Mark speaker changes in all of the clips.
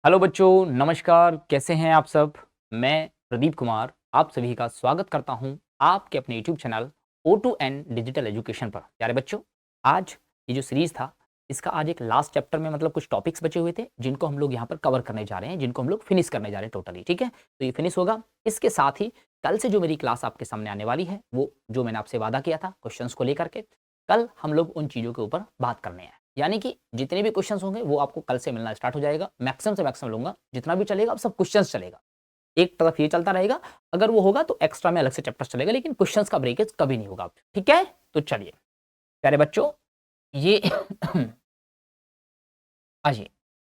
Speaker 1: Hello बच्चों, नमस्कार। कैसे हैं आप सब? मैं प्रदीप कुमार आप सभी का स्वागत करता हूं आपके अपने YouTube channel O2N digital education पर। प्यारे बच्चों, आज ये जो सीरीज था इसका आज एक लास्ट चैप्टर में मतलब कुछ टॉपिक्स बचे हुए थे जिनको हम लोग यहाँ पर कवर करने जा रहे हैं, जिनको हम लोग फिनिश करने जा रहे हैं टोटली। ठीक है, तो ये फिनिश होगा। इसके साथ ही कल से जो मेरी क्लास आपके सामने आने वाली है, वो जो मैंने आपसे वादा किया था क्वेश्चंस को लेकर के, कल हम लोग उन चीज़ों के ऊपर बात करने हैं। यानी कि जितने भी क्वेश्चंस होंगे वो आपको कल से मिलना स्टार्ट हो जाएगा। मैक्सिमम से मैक्सिमम लूंगा, जितना भी चलेगा अब सब क्वेश्चंस चलेगा। एक तरफ ये चलता रहेगा, अगर वो होगा तो एक्स्ट्रा में अलग से चैप्टर चलेगा, लेकिन क्वेश्चंस का ब्रेकेज कभी नहीं होगा। ठीक है, तो चलिए प्यारे बच्चों, ये आइए,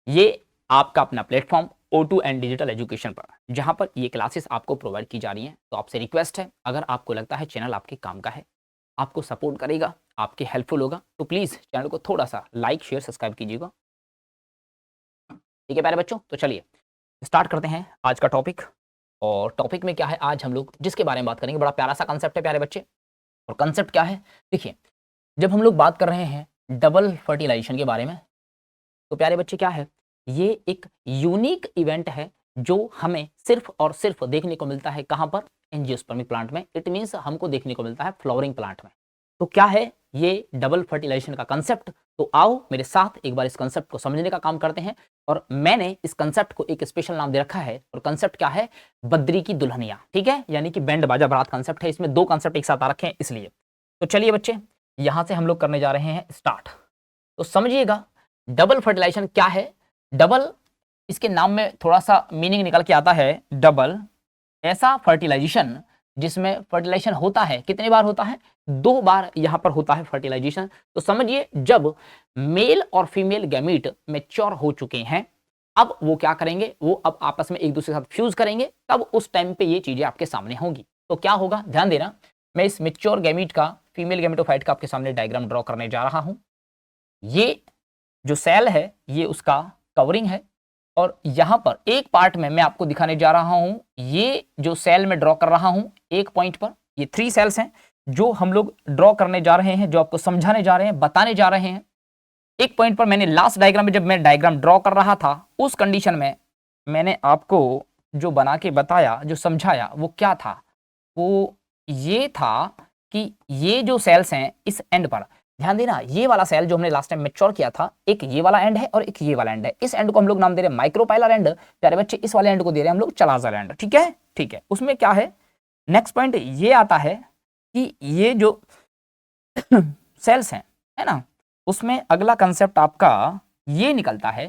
Speaker 1: ये आपका अपना प्लेटफॉर्म O2N डिजिटल एजुकेशन पर, जहां पर ये क्लासेस आपको प्रोवाइड की जा रही हैं। तो आपसे रिक्वेस्ट है, अगर आपको लगता है चैनल आपके काम का है, आपको सपोर्ट करेगा, आपके हेल्पफुल होगा, तो प्लीज़ चैनल को थोड़ा सा लाइक शेयर सब्सक्राइब कीजिएगा। ठीक है प्यारे बच्चों, तो चलिए स्टार्ट करते हैं आज का टॉपिक। और टॉपिक में क्या है, आज हम लोग जिसके बारे में बात करेंगे, बड़ा प्यारा सा कंसेप्ट है प्यारे बच्चे। और कंसेप्ट क्या है, देखिए, जब हम लोग बात कर रहे हैं डबल फर्टिलाइजेशन के बारे में, तो प्यारे बच्चे क्या है, ये एक यूनिक इवेंट है जो हमें सिर्फ और सिर्फ देखने को मिलता है कहाँ पर, एंजियोस्पर्मिक प्लांट में। इट मीन्स हमको देखने को मिलता है फ्लावरिंग प्लांट में। तो क्या है ये डबल फर्टिलाइजेशन का कंसेप्ट, तो आओ मेरे साथ एक बार इस कंसेप्ट को समझने का काम करते हैं। और मैंने इस कंसेप्ट को एक स्पेशल नाम दे रखा है, और कंसेप्ट क्या है, बद्री की दुल्हनिया। ठीक है, यानी कि बैंड बाजा बारात कंसेप्ट है। इसमें दो कंसेप्ट एक साथ आ रखे हैं इसलिए। तो चलिए बच्चे, यहां से हम लोग करने जा रहे हैं स्टार्ट। तो समझिएगा डबल फर्टिलाइजेशन क्या है। डबल, इसके नाम में थोड़ा सा मीनिंग निकल के आता है। डबल ऐसा फर्टिलाइजेशन जिसमें फर्टिलाइजेशन होता है, कितने बार होता है, दो बार यहां पर होता है फर्टिलाइजेशन। तो समझिए, जब मेल और फीमेल गैमीट मैच्योर हो चुके हैं, अब वो क्या करेंगे, वो अब आपस में एक दूसरे के साथ फ्यूज करेंगे, तब उस टाइम पे ये चीजें आपके सामने होंगी। तो क्या होगा, ध्यान देना, मैं इस मैच्योर गैमीट का, फीमेल गैमेटोफाइट का आपके सामने डायग्राम ड्रॉ करने जा रहा हूं। ये जो सेल है ये उसका कवरिंग है, और यहां पर एक पार्ट में मैं आपको दिखाने जा रहा हूं, ये जो सेल में ड्रॉ कर रहा हूं एक पॉइंट पर, ये 3 सेल्स हैं जो हम लोग ड्रॉ करने जा रहे हैं, जो आपको समझाने जा रहे हैं, बताने जा रहे हैं। एक पॉइंट पर मैंने लास्ट डायग्राम में, जब मैं डायग्राम ड्रॉ कर रहा था, उस कंडीशन में मैंने आपको जो बना के बताया, जो समझाया, वो क्या था, वो ये था कि ये जो सेल्स हैं इस एंड पर, ध्यान देना, ये वाला सेल जो हमने लास्ट टाइम मैच्योर किया था, एक ये वाला एंड है और एक ये वाला एंड है। इस एंड को हम लोग नाम दे रहे हैं माइक्रोपाइलर एंड, प्यारे बच्चे इस वाले एंड को दे रहे हैं हम लोग चलाजर एंड। ठीक है, ठीक है। उसमें क्या है, नेक्स्ट पॉइंट ये आता है कि ये जो सेल्स हैं, है ना, उसमें अगला कंसेप्ट आपका ये निकलता है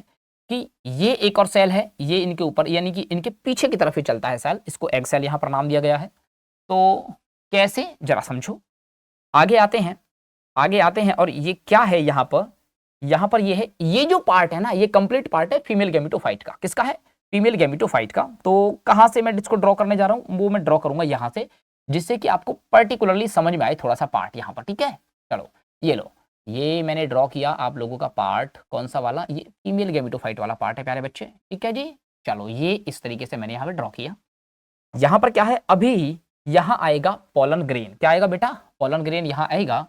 Speaker 1: कि ये एक और सेल है, ये इनके ऊपर यानी कि इनके पीछे की तरफ ही चलता है सेल, इसको एग सेल यहां पर नाम दिया गया है। तो कैसे, जरा समझो। आगे आते हैं, आगे आते हैं, और ये क्या है यहां पर, यहां पर ये है, ये जो पार्ट है ना, ये कंप्लीट पार्ट है फीमेल गैमेटोफाइट का। किसका है, फीमेल गैमेटोफाइट का। तो कहां से मैं इसको ड्रॉ करने जा रहा हूं, वो मैं ड्रॉ करूंगा यहां से, जिससे कि आपको पर्टिकुलरली समझ में आए थोड़ा सा पार्ट यहां पर। ठीक है, चलो ये लो, ये मैंने ड्रॉ किया आप लोगों का पार्ट, कौन सा वाला, ये फीमेल गैमेटोफाइट वाला पार्ट है प्यारे बच्चे। ठीक है जी, चलो ये इस तरीके से मैंने यहाँ पे ड्रॉ किया। यहाँ पर क्या है, अभी यहाँ आएगा पोलन ग्रेन। क्या आएगा बेटा, पोलन ग्रेन यहाँ आएगा।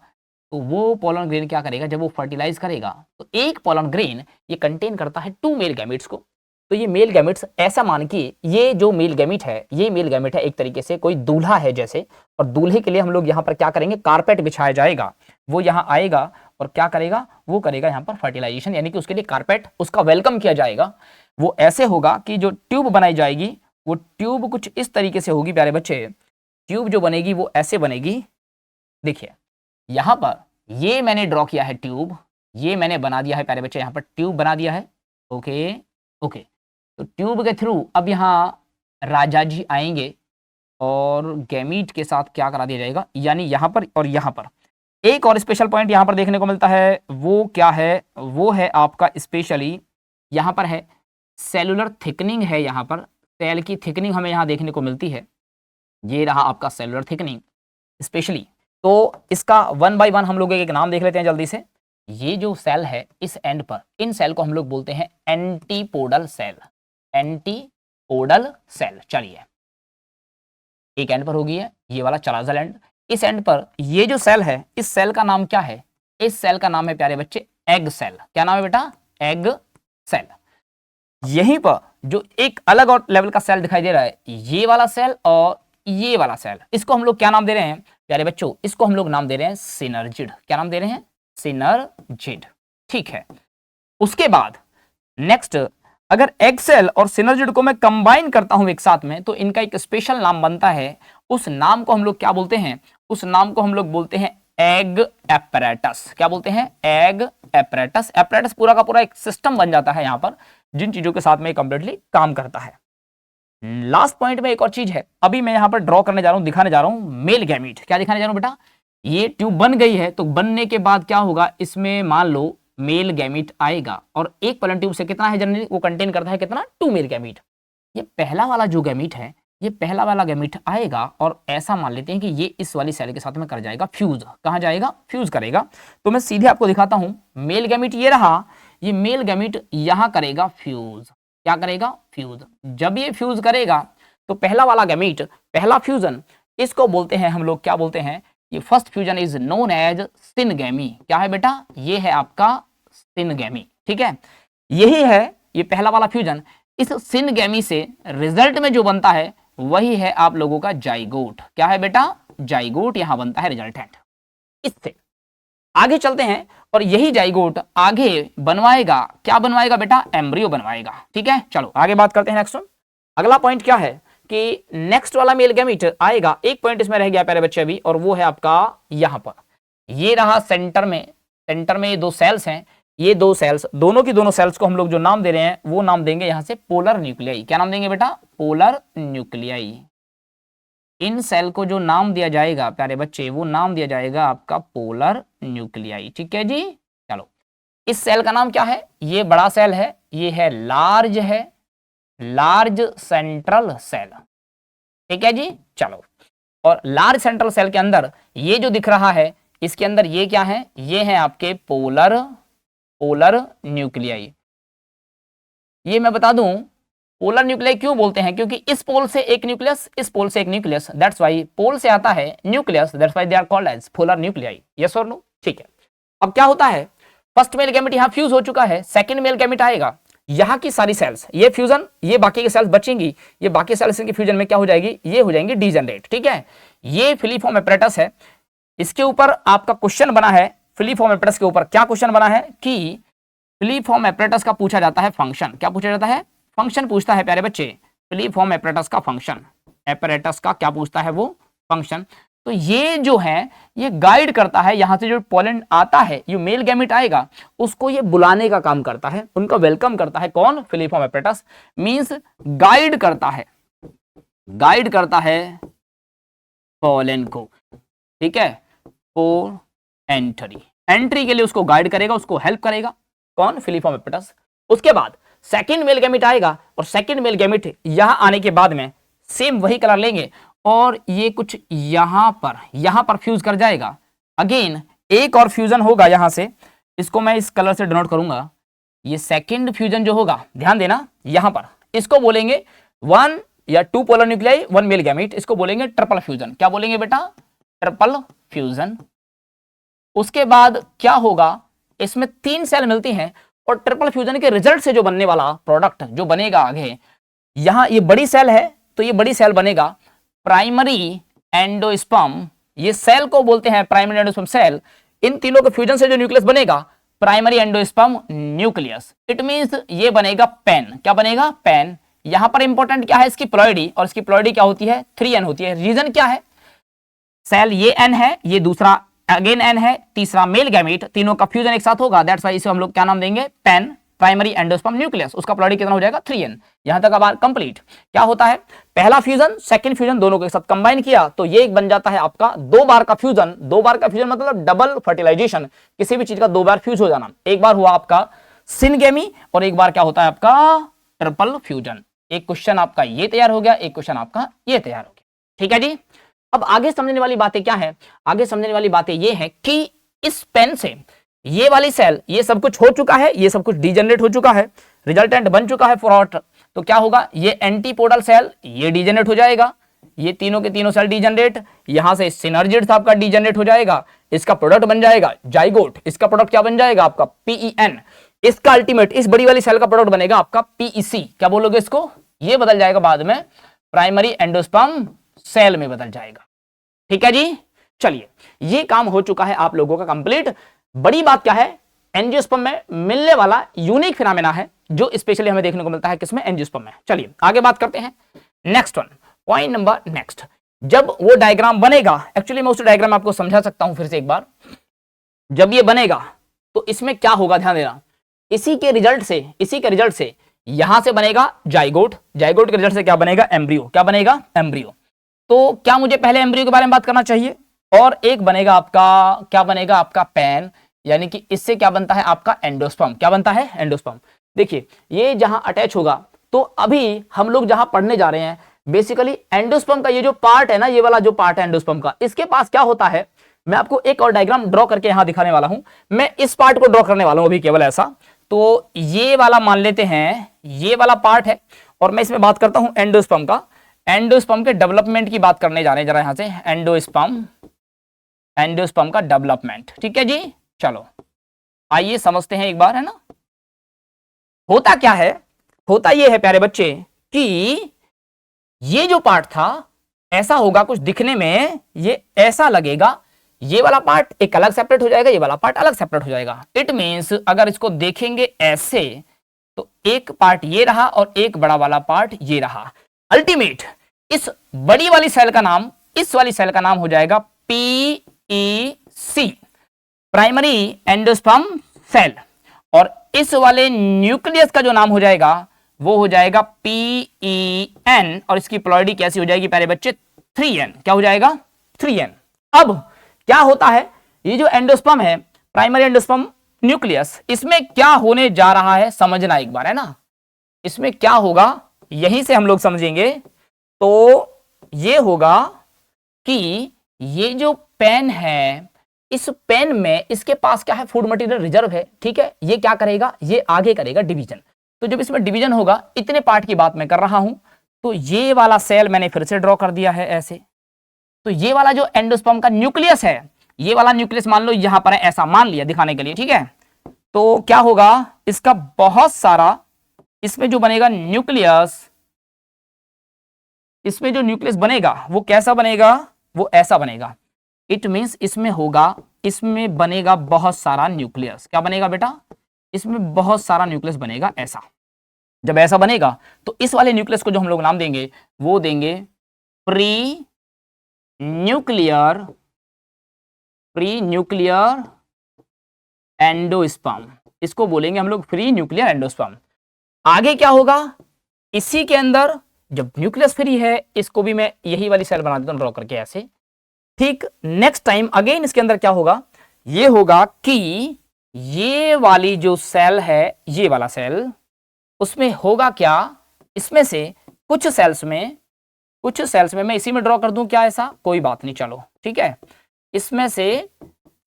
Speaker 1: तो वो पोलन ग्रेन क्या करेगा, जब वो फर्टिलाइज करेगा, तो एक पोलन ग्रेन ये कंटेन करता है 2 मेल गैमेट्स को। तो ये मेल गैमेट्स, ऐसा मान के, ये जो मेल गैमेट है, ये मेल गैमेट है एक तरीके से कोई दूल्हा है जैसे, और दूल्हे के लिए हम लोग यहाँ पर क्या करेंगे, कारपेट बिछाया जाएगा। वो यहाँ आएगा और क्या करेगा, वो करेगा यहाँ पर फर्टिलाइजेशन, यानी कि उसके लिए कारपेट, उसका वेलकम किया जाएगा। वो ऐसे होगा कि जो ट्यूब बनाई जाएगी, वो ट्यूब कुछ इस तरीके से होगी प्यारे बच्चे। ट्यूब जो बनेगी वो ऐसे बनेगी, देखिए यहां पर ये मैंने ड्रॉ किया है ट्यूब, ये मैंने बना दिया है प्यारे बच्चे, यहां पर ट्यूब बना दिया है। ओके ओके, तो ट्यूब के थ्रू अब यहां राजा जी आएंगे और गैमीट के साथ क्या करा दिया जाएगा, यानी यहां पर और यहां पर एक और स्पेशल पॉइंट यहां पर देखने को मिलता है। वो क्या है, वो है आपका स्पेशली यहां पर है सेलुलर थिकनिंग है, यहां पर सेल की थिकनिंग हमें यहां देखने को मिलती है। ये रहा आपका सेलुलर थिकनिंग स्पेशली। तो इसका वन बाय वन हम लोग एक नाम देख लेते हैं जल्दी से। ये जो सेल है इस एंड पर, इन सेल को हम लोग बोलते हैं एंटीपोडल सेल। एंटीपोडल सेल, चलिए एक एंड पर होगी है ये वाला चलाजल एंड। इस एंड पर ये जो सेल है, इस सेल का नाम क्या है, इस सेल का नाम है प्यारे बच्चे एग सेल। क्या नाम है बेटा, एग सेल। यहीं पर जो एक अलग और लेवल का सेल दिखाई दे रहा है, ये वाला सेल और ये वाला सेल, इसको हम लोग क्या नाम दे रहे हैं प्यारे बच्चों? इसको हम लोग नाम दे रहे हैं सिनर्जिड। क्या नाम दे रहे हैं? सिनर्जिड। ठीक है। उसके बाद नेक्स्ट, अगर एग सेल और सिनर्जिड को मैं कंबाइन करता हूं एक साथ में, तो इनका एक स्पेशल नाम बनता है। उस नाम को हम लोग क्या बोलते हैं? उस नाम को हम लोग बोलते हैं एग एपरेटस। क्या बोलते हैं? Egg apparatus. एपरेटस पूरा का पूरा एक सिस्टम बन जाता है यहां पर, जिन चीजों के साथ में कंप्लीटली काम करता है। लास्ट पॉइंट में एक और चीज है, अभी मैं यहां पर ड्रॉ करने जा रहा हूं, दिखाने जा रहा हूं मेल गैमीट। क्या दिखाने जा रहा हूं बेटा? ये ट्यूब बन गई है, तो बनने के बाद क्या होगा, इसमें मान लो मेल गैमीट आएगा, और एक पॉलन ट्यूब से कितना है जनरली? वो कंटेन करता है कितना? 2 मेल गैमीट। ये पहला वाला जो गैमीट है, ये पहला वाला गैमीट आएगा, और ऐसा मान लेते हैं कि ये इस वाली सेल के साथ में कर जाएगा फ्यूज। कहां जाएगा? फ्यूज करेगा। तो मैं सीधे आपको दिखाता हूं, मेल गैमीट ये रहा, ये मेल गैमीट यहां करेगा फ्यूज। क्या करेगा? फ्यूज। जब ये फ्यूज करेगा, तो पहला वाला गैमीट, पहला फ्यूजन, इसको बोलते हैं हम लोग, क्या बोलते हैं? ये first fusion is known as syngamy. क्या है बेटा? ये है आपका सिनगैमी। ठीक है, यही है ये पहला वाला फ्यूजन। इस सिनगैमी से रिजल्ट में जो बनता है वही है आप लोगों का जाइगोट। क्या है बेटा? जाइगोट यहां बनता है रिजल्टेंट। इससे आगे चलते हैं, और यही जाइगोट आगे बनवाएगा, क्या बनवाएगा बेटा? एम्ब्रियो बनवाएगा। ठीक है, चलो आगे बात करते हैं। नेक्स्ट अगला पॉइंट क्या है कि नेक्स्ट वाला मेल गैमीट आएगा। एक पॉइंट इसमें रह गया प्यारे बच्चे अभी, और वो है आपका यहां पर, ये रहा सेंटर में। सेंटर में ये दो सेल्स हैं, ये दो सेल्स, दोनों की दोनों सेल्स को हम लोग जो नाम दे रहे हैं, वो नाम देंगे यहां से पोलर न्यूक्लियाई। क्या नाम देंगे बेटा? Polar nuclei. इन सेल को जो नाम दिया जाएगा प्यारे बच्चे, वो नाम दिया जाएगा आपका पोलर न्यूक्लियाई। ठीक है जी। चलो, इस सेल का नाम क्या है? ये बड़ा सेल है, ये है लार्ज, है लार्ज सेंट्रल सेल। ठीक है जी। चलो, और लार्ज सेंट्रल सेल के अंदर ये जो दिख रहा है, इसके अंदर ये क्या है? ये है आपके पोलर न्यूक्लियाई। ये मैं बता दूं, पोलर न्यूक्लियाई क्यों बोलते हैं? क्योंकि इस पोल से एक न्यूक्लियस, इस पोल से एक न्यूक्लियस, दैट्स व्हाई पोल से आता है nucleus, that's why they are called as polar nuclei. Yes और नो? ठीक है। अब क्या होता है, फर्स्ट मेल गैमेट यहां फ्यूज हो चुका है, सेकंड मेल गैमेट आएगा, यहां की सारी सेल्स, ये फ्यूजन, ये बाकी के सेल्स बचेंगी, ये बाकी सेल्स की फ्यूजन में क्या हो जाएगी? ये हो जाएंगी डीजनरेट। ठीक है, ये फिलीफॉर्म एपरेटस है। इसके ऊपर आपका क्वेश्चन बना है, फिलीफॉर्म एपरेटस के ऊपर क्या क्वेश्चन बना है कि फिलीफॉर्म एपरेटस का पूछा जाता है फंक्शन। क्या पूछा जाता है? फंक्शन पूछता है प्यारे बच्चे, फिलीफॉर्म एपरेटस का फंक्शन। एपरेटस का क्या पूछता है? वो फंक्शन। तो ये जो है, ये गाइड करता है, यहां से जो पोलन आता है, ये मेल गैमेट आएगा, उसको ये बुलाने का काम करता है, उनका वेलकम करता है। कौन? Filiform apparatus. मींस गाइड करता है, गाइड करता है पोलन को। ठीक है, फॉर एंट्री के लिए उसको गाइड करेगा, उसको हेल्प करेगा। कौन? Filiform apparatus. उसके बाद सेकंड मेल गैमेट आएगा, और सेकंड मेल गैमेट यहां आने के बाद में सेम वही कलर लेंगे, और ये कुछ यहां पर फ्यूज कर जाएगा। अगेन एक और फ्यूजन होगा यहां से, इसको मैं इस कलर से डिनोट करूंगा। ये सेकंड फ्यूजन जो होगा, ध्यान देना, यहां पर इसको बोलेंगे 1 या 2 पोलर न्यूक्लियाई 1 मेल गैमेट, इसको बोलेंगे ट्रिपल फ्यूजन। क्या बोलेंगे बेटा? Triple fusion. उसके बाद क्या होगा, इसमें 3 सेल मिलती हैं, और ट्रिपल फ्यूजन के रिजल्ट से जो बनने वाला प्रोडक्ट जो बनेगा आगे, यहां ये बड़ी सेल है, तो ये बड़ी सेल बनेगा प्राइमरी एंडोस्पर्म। ये सेल को बोलते हैं प्राइमरी एंडोस्पर्म सेल। इन तीनों के फ्यूजन से जो न्यूक्लियस बनेगा, primary endosperm nucleus, it means ये बनेगा पेन। क्या बनेगा? पेन। यहां पर इंपॉर्टेंट क्या है? इसकी प्लॉइडी, और इसकी प्लॉइडी क्या होती है? 3n होती है। रीजन क्या है? सेल ये n है, ये दूसरा अगेन n है, तीसरा मेल गैमेट, तीनों का फ्यूजन एक साथ होगा, दैट्स व्हाई इसे हम लोग क्या नाम देंगे? PEN, primary endosperm nucleus. उसका प्लॉइडी कितना हो जाएगा? 3n। यहां तक अब कंप्लीट। क्या होता है? पहला फ्यूजन सेकंड फ्यूजन दोनों के साथ कंबाइन किया, तो ये एक बन जाता है आपका 2 बार का फ्यूजन। 2 बार का फ्यूजन मतलब डबल फर्टिलाइजेशन, किसी भी चीज का 2 बार फ्यूज हो जाना। एक बार हुआ आपका सिनगेमी, और एक बार क्या होता है आपका? Triple fusion. एक क्वेश्चन आपका ये तैयार हो गया, एक क्वेश्चन आपका ये तैयार हो गया। ठीक है जी। अब आगे समझने वाली बातें क्या है? आगे समझने वाली बातें ये है कि इस पेन से ये वाली सेल, ये सब कुछ हो चुका है, ये सब कुछ डीजनरेट हो चुका है, रिजल्टेंट बन चुका है फॉर, तो क्या होगा? ये एंटीपोडल सेल ये डीजनरेट हो जाएगा, ये तीनों के तीनों सेल डीजनरेट, यहां से सिनर्जिड आपका डीजनरेट हो जाएगा, इसका प्रोडक्ट बन जाएगा जाइगोट। इसका प्रोडक्ट क्या बन जाएगा? आपका PEN। इसका अल्टीमेट, इस बड़ी वाली सेल का प्रोडक्ट बनेगा आपका पीईसी, क्या बोलोगे इसको, ये बदल जाएगा बाद में प्राइमरी एंडोस्पर्म सेल में बदल जाएगा। ठीक है जी, चलिए ये काम हो चुका है आप लोगों का कंप्लीट। बड़ी बात क्या है, एंजियोस्पर्म में मिलने वाला यूनिक फिनोमेना है जो स्पेशली हमें देखने को मिलता है किसमें, एंजियोस्पर्म में। चलिए आगे बात करते हैं, next one, point number next. जब वो डायग्राम बनेगा, एक्चुअली मैं उस डायग्राम आपको समझा सकता हूं फिर से एक बार। जब ये बनेगा तो इसमें क्या होगा, ध्यान देना, इसी के रिजल्ट से यहां से बनेगा जाइगोट, जाइगोट के रिजल्ट से क्या बनेगा, एम्ब्रियो, क्या बनेगा, एम्ब्रियो। तो क्या मुझे पहले एम्ब्रियो के बारे में बात करना चाहिए, और एक बनेगा आपका, क्या बनेगा आपका पैन, यानी कि इससे क्या बनता है आपका एंडोस्पर्म, क्या बनता है, एंडोस्पर्म। देखिए ये जहां अटैच होगा, तो अभी हम लोग जहां पढ़ने जा रहे हैं बेसिकली एंडोस्पर्म का ये जो पार्ट है ना, ये वाला जो पार्ट है एंडोस्पर्म का, इसके पास क्या होता है, मैं आपको एक और डायग्राम ड्रॉ करके यहां दिखाने वाला हूं। मैं इस पार्ट को ड्रॉ करने वाला हूं अभी केवल ऐसा, तो ये वाला मान लेते हैं, ये वाला पार्ट है, और मैं इसमें बात करता हूं एंडोस्पर्म का, एंडोस्पर्म के डेवलपमेंट की बात करने जा रहे हैं जरा यहां से, एंडोस्पर्म का डेवलपमेंट। ठीक है जी, चलो आइए समझते हैं एक बार, है ना। होता क्या है, होता यह है प्यारे बच्चे कि ये जो पार्ट था ऐसा होगा कुछ दिखने में, ये ऐसा लगेगा, ये वाला पार्ट एक अलग सेपरेट हो जाएगा, ये वाला पार्ट अलग सेपरेट हो जाएगा। इट मींस अगर इसको देखेंगे ऐसे तो एक पार्ट ये रहा और एक बड़ा वाला पार्ट ये रहा। अल्टीमेट इस बड़ी वाली सेल का नाम, इस वाली सेल का नाम हो जाएगा पीईसी, प्राइमरी एंडोस्पर्म सेल, और इस वाले न्यूक्लियस का जो नाम हो जाएगा वो हो जाएगा पीईएन, और इसकी प्लॉइडी कैसी हो जाएगी प्यारे बच्चे, 3n, क्या हो जाएगा, 3n। अब क्या होता है, ये जो एंडोस्पर्म है, प्राइमरी एंडोस्पर्म न्यूक्लियस, इसमें क्या होने जा रहा है समझना एक बार, है ना। इसमें क्या होगा यहीं से हम लोग समझेंगे। तो ये होगा कि ये जो पेन है, इस पेन में इसके पास क्या है, फूड मटेरियल रिजर्व है, ठीक है। ये क्या करेगा, ये आगे करेगा डिवीजन। तो जब इसमें डिवीजन होगा, इतने पार्ट की बात मैं कर रहा हूं, तो ये वाला सेल मैंने फिर से ड्रॉ कर दिया है ऐसे। तो ये वाला जो एंडोस्पर्म का न्यूक्लियस है, ये वाला न्यूक्लियस मान लो यहां पर है, ऐसा मान लिया दिखाने के लिए, ठीक है। तो क्या होगा, इसका बहुत सारा, इसमें जो बनेगा न्यूक्लियस, इसमें जो न्यूक्लियस बनेगा वो कैसा बनेगा, वो ऐसा बनेगा। इट मींस इसमें होगा, इसमें बनेगा बहुत सारा न्यूक्लियस, क्या बनेगा बेटा, इसमें बहुत सारा न्यूक्लियस बनेगा ऐसा। जब ऐसा बनेगा तो इस वाले न्यूक्लियस को जो हम लोग नाम देंगे वो देंगे प्री न्यूक्लियर एंडोस्पर्म, इसको बोलेंगे हम लोग फ्री न्यूक्लियर एंडोस्पर्म। आगे क्या होगा, इसी के अंदर जब न्यूक्लियस फ्री है, इसको भी मैं यही वाली सेल बना देता हूं ड्रॉ करके ऐसे, ठीक। नेक्स्ट टाइम अगेन इसके अंदर क्या होगा, ये होगा कि ये वाली जो सेल है, ये वाला सेल, उसमें होगा क्या, इसमें से कुछ सेल्स में मैं इसी में ड्रॉ कर दूं क्या, ऐसा कोई बात नहीं, चलो ठीक है। इसमें से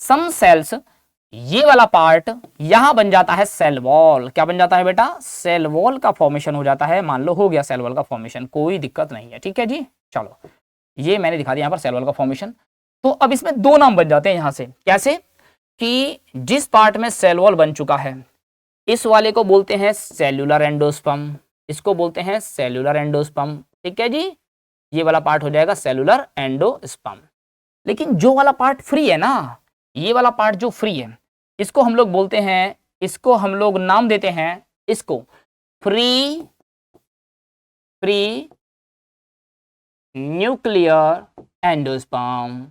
Speaker 1: सम सेल्स, ये वाला पार्ट यहां बन जाता है सेल वॉल, क्या बन जाता है बेटा, सेल वॉल का फॉर्मेशन हो जाता है, मान लो हो गया सेल वॉल का फॉर्मेशन, कोई दिक्कत नहीं है, ठीक है जी। चलो ये मैंने दिखा दिया यहां पर सेल वॉल का फॉर्मेशन। तो अब इसमें दो नाम बन जाते हैं यहां से, कैसे कि जिस पार्ट में सेल वॉल बन चुका है, इस वाले को बोलते हैं सेल्यूलर एंडोस्पर्म, इसको बोलते हैं सेल्यूलर एंडोस्पर्म, ठीक है जी। ये वाला पार्ट हो जाएगा सेल्यूलर एंडोस्पर्म। लेकिन जो वाला पार्ट फ्री है ना, ये वाला पार्ट जो फ्री है, इसको हम लोग बोलते हैं, इसको हम लोग नाम देते हैं, इसको फ्री न्यूक्लियर एंडोस्पर्म।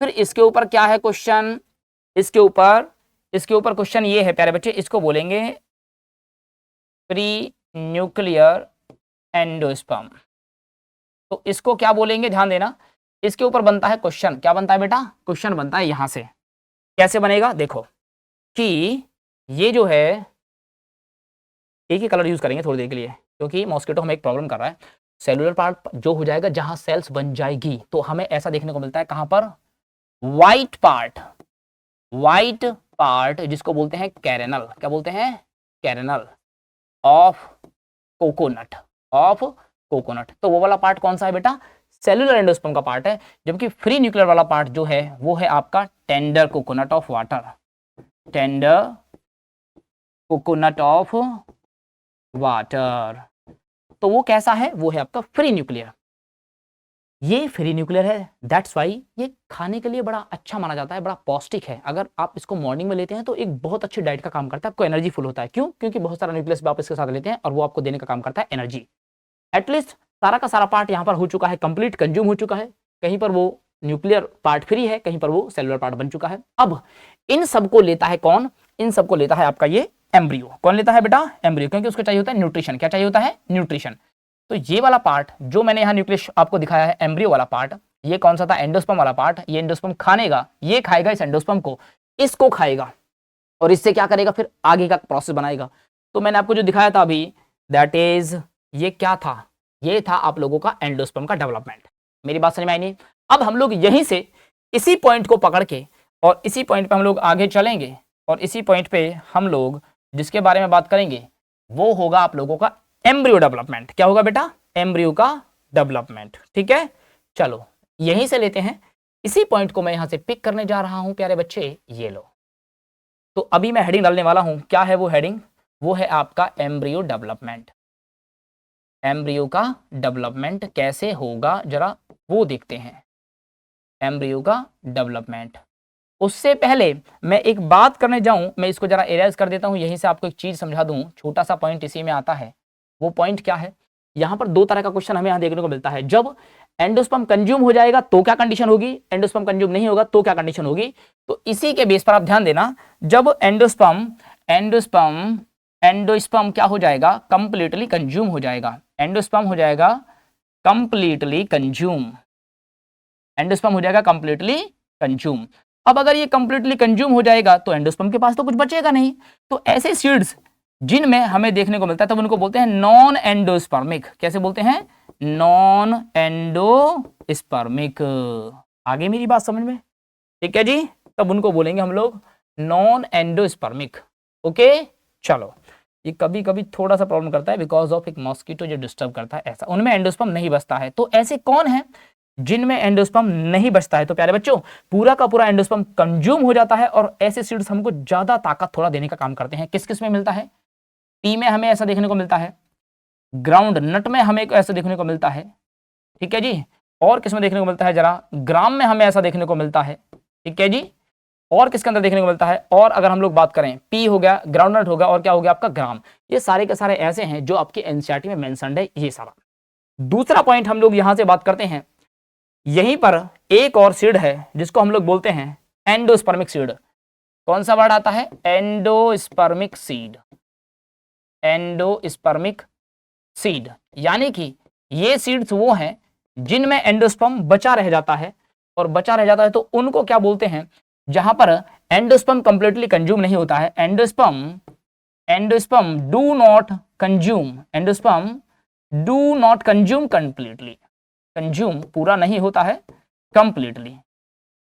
Speaker 1: फिर इसके ऊपर क्या है क्वेश्चन, इसके ऊपर क्वेश्चन ये है प्यारे बच्चे, इसको बोलेंगे प्री न्यूक्लियर एंडोस्पर्म। तो इसको क्या बोलेंगे, ध्यान देना, इसके ऊपर बनता है क्वेश्चन, क्या बनता है बेटा, क्वेश्चन बनता है यहां से। कैसे बनेगा, देखो कि ये जो है, एक ही कलर यूज करेंगे थोड़ी देर के लिए, क्योंकि मॉस्किटो हमें एक प्रॉब्लम कर रहा है। सेलुलर पार्ट जो हो जाएगा जहां सेल्स बन जाएगी, तो हमें ऐसा देखने को मिलता है कहां पर, व्हाइट पार्ट जिसको बोलते हैं कैरेनल, क्या बोलते हैं, कैरेनल ऑफ कोकोनट, तो वो वाला पार्ट कौन सा है बेटा, सेलुलर एंडोस्पर्म का पार्ट है। जबकि फ्री न्यूक्लियर वाला पार्ट जो है वो है आपका tender coconut of water, tender coconut of water. तो वो कैसा है, वो है आपका फ्री न्यूक्लियर। ये फ्री न्यूक्लियर है, दैट्स वाई ये खाने के लिए बड़ा अच्छा माना जाता है, बड़ा पौष्टिक है। अगर आप इसको मॉर्निंग में लेते हैं तो एक बहुत अच्छी डाइट का काम करता है, आपको एनर्जी फुल होता है। क्यों? क्योंकि बहुत सारा न्यूक्लियस आप इसके साथ लेते हैं और वो आपको देने का काम करता है एनर्जी। एटलीस्ट सारा का सारा पार्ट यहाँ पर हो चुका है, कंप्लीट कंज्यूम हो चुका है। कहीं पर वो न्यूक्लियर पार्ट फ्री है, कहीं पर वो सेलुलर पार्ट बन चुका है। अब इन सबको लेता है कौन? इन सबको लेता है आपका ये एम्ब्रियो। कौन लेता है बेटा? एम्ब्रियो, क्योंकि उसको चाहिए होता है न्यूट्रिशन। क्या चाहिए होता है? न्यूट्रिशन। तो ये वाला पार्ट जो मैंने यहाँ न्यूक्लियस आपको दिखाया है, एम्ब्रियो वाला पार्ट, ये कौन सा था? एंडोस्पर्म वाला पार्ट। ये एंडोस्पर्म खानेगा, ये खाएगा इस एंडोस्पर्म को, इसको खाएगा और इससे क्या करेगा? फिर आगे का प्रोसेस बनाएगा। तो मैंने आपको जो दिखाया था अभी, दैट इज, ये क्या था? ये था आप लोगों का एंडोस्पर्म का डेवलपमेंट। मेरी बात समझ में आई नहीं? अब हम लोग यहीं से इसी पॉइंट को पकड़ के और इसी पॉइंट पे हम लोग आगे चलेंगे और इसी पॉइंट पे हम लोग जिसके बारे में बात करेंगे वो होगा आप लोगों का एम्ब्रियो डेवलपमेंट। क्या होगा बेटा? एम्ब्रियो का डेवलपमेंट। ठीक है, चलो यहीं से लेते हैं। इसी पॉइंट को मैं यहां से पिक करने जा रहा हूं प्यारे बच्चे, ये लो। तो अभी मैं हेडिंग डालने वाला हूं। क्या है वो हेडिंग? वो है आपका एम्ब्रियो डेवलपमेंट। एम्ब्रियो का डेवलपमेंट कैसे होगा जरा वो देखते हैं। एम्ब्रियो का डेवलपमेंट। उससे पहले मैं एक बात करने जाऊं, मैं इसको जरा इरेज कर देता हूं, यहीं से आपको एक चीज समझा दूं। छोटा सा पॉइंट इसी में आता है। वो पॉइंट क्या है? यहां पर दो तरह का क्वेश्चन हमें यहां देखने को मिलता है। जब एंडोस्पर्म कंज्यूम हो जाएगा तो क्या कंडीशन होगी, एंडोस्पर्म कंज्यूम नहीं होगा तो क्या कंडीशन होगी। तो इसी के बेस पर आप ध्यान देना। जब एंडोस्पर्म क्या हो जाएगा? कंप्लीटली कंज्यूम हो जाएगा। एंडोस्पर्म हो जाएगा कंप्लीटली कंज्यूम। एंडोस्पर्म हो जाएगा कंप्लीटली कंज्यूम। अब अगर ये कंप्लीटली कंज्यूम हो जाएगा तो एंडोस्पर्म के पास तो कुछ बचेगा नहीं। तो ऐसे सीड्स जिनमें हमें देखने को मिलता है तब उनको बोलते हैं नॉन एंडोस्पर्मिक। कैसे बोलते हैं? Non endospermic. आगे मेरी बात समझ में? ठीक है जी, तब उनको बोलेंगे हम लोग नॉन एंडोस्पर्मिक। ओके, चलो। ये कभी कभी थोड़ा सा प्रॉब्लम करता है बिकॉज ऑफ एक मॉस्किटो जो डिस्टर्ब करता है, ऐसा। उनमें एंडोस्पर्म नहीं बचता है। तो ऐसे कौन है जिनमें एंडोस्पर्म नहीं बचता है? तो प्यारे बच्चों, पूरा का पूरा एंडोस्पर्म कंज्यूम हो जाता है और ऐसे सीड्स हमको ज्यादा ताकत थोड़ा देने का काम करते हैं। किस किस में मिलता है? टी में हमें ऐसा देखने को मिलता है, ग्राउंड नट में हमें ऐसा देखने को मिलता है। ठीक है जी, और किस में देखने को मिलता है? जरा ग्राम में हमें ऐसा देखने को मिलता है। ठीक है जी, और किसके अंदर देखने को मिलता है? और अगर हम लोग बात करें, पी हो गया, ग्राउंड नट होगा, और क्या हो गया आपका? ग्राम। ये सारे के सारे ऐसे हैं जो आपके एनसीईआरटी में मेंशन्ड है, ये सारा। दूसरा पॉइंट हम लोग यहां से बात करते हैं, यहीं पर एक और सीड है जिसको हम लोग बोलते हैं एंडोस्पर्मिक सीड। कौन सा वर्ड आता है? Endospermic seed. एंडोस्पर्मिक सीड, यानी कि ये सीड्स वो हैं जिनमें एंडोस्पर्म बचा रह जाता है, और बचा रह जाता है तो उनको क्या बोलते हैं? जहां पर एंडोस्पर्म कंप्लीटली कंज्यूम नहीं होता है, endosperm do not consume, endosperm do not consume completely, consume पूरा नहीं होता है कंप्लीटली।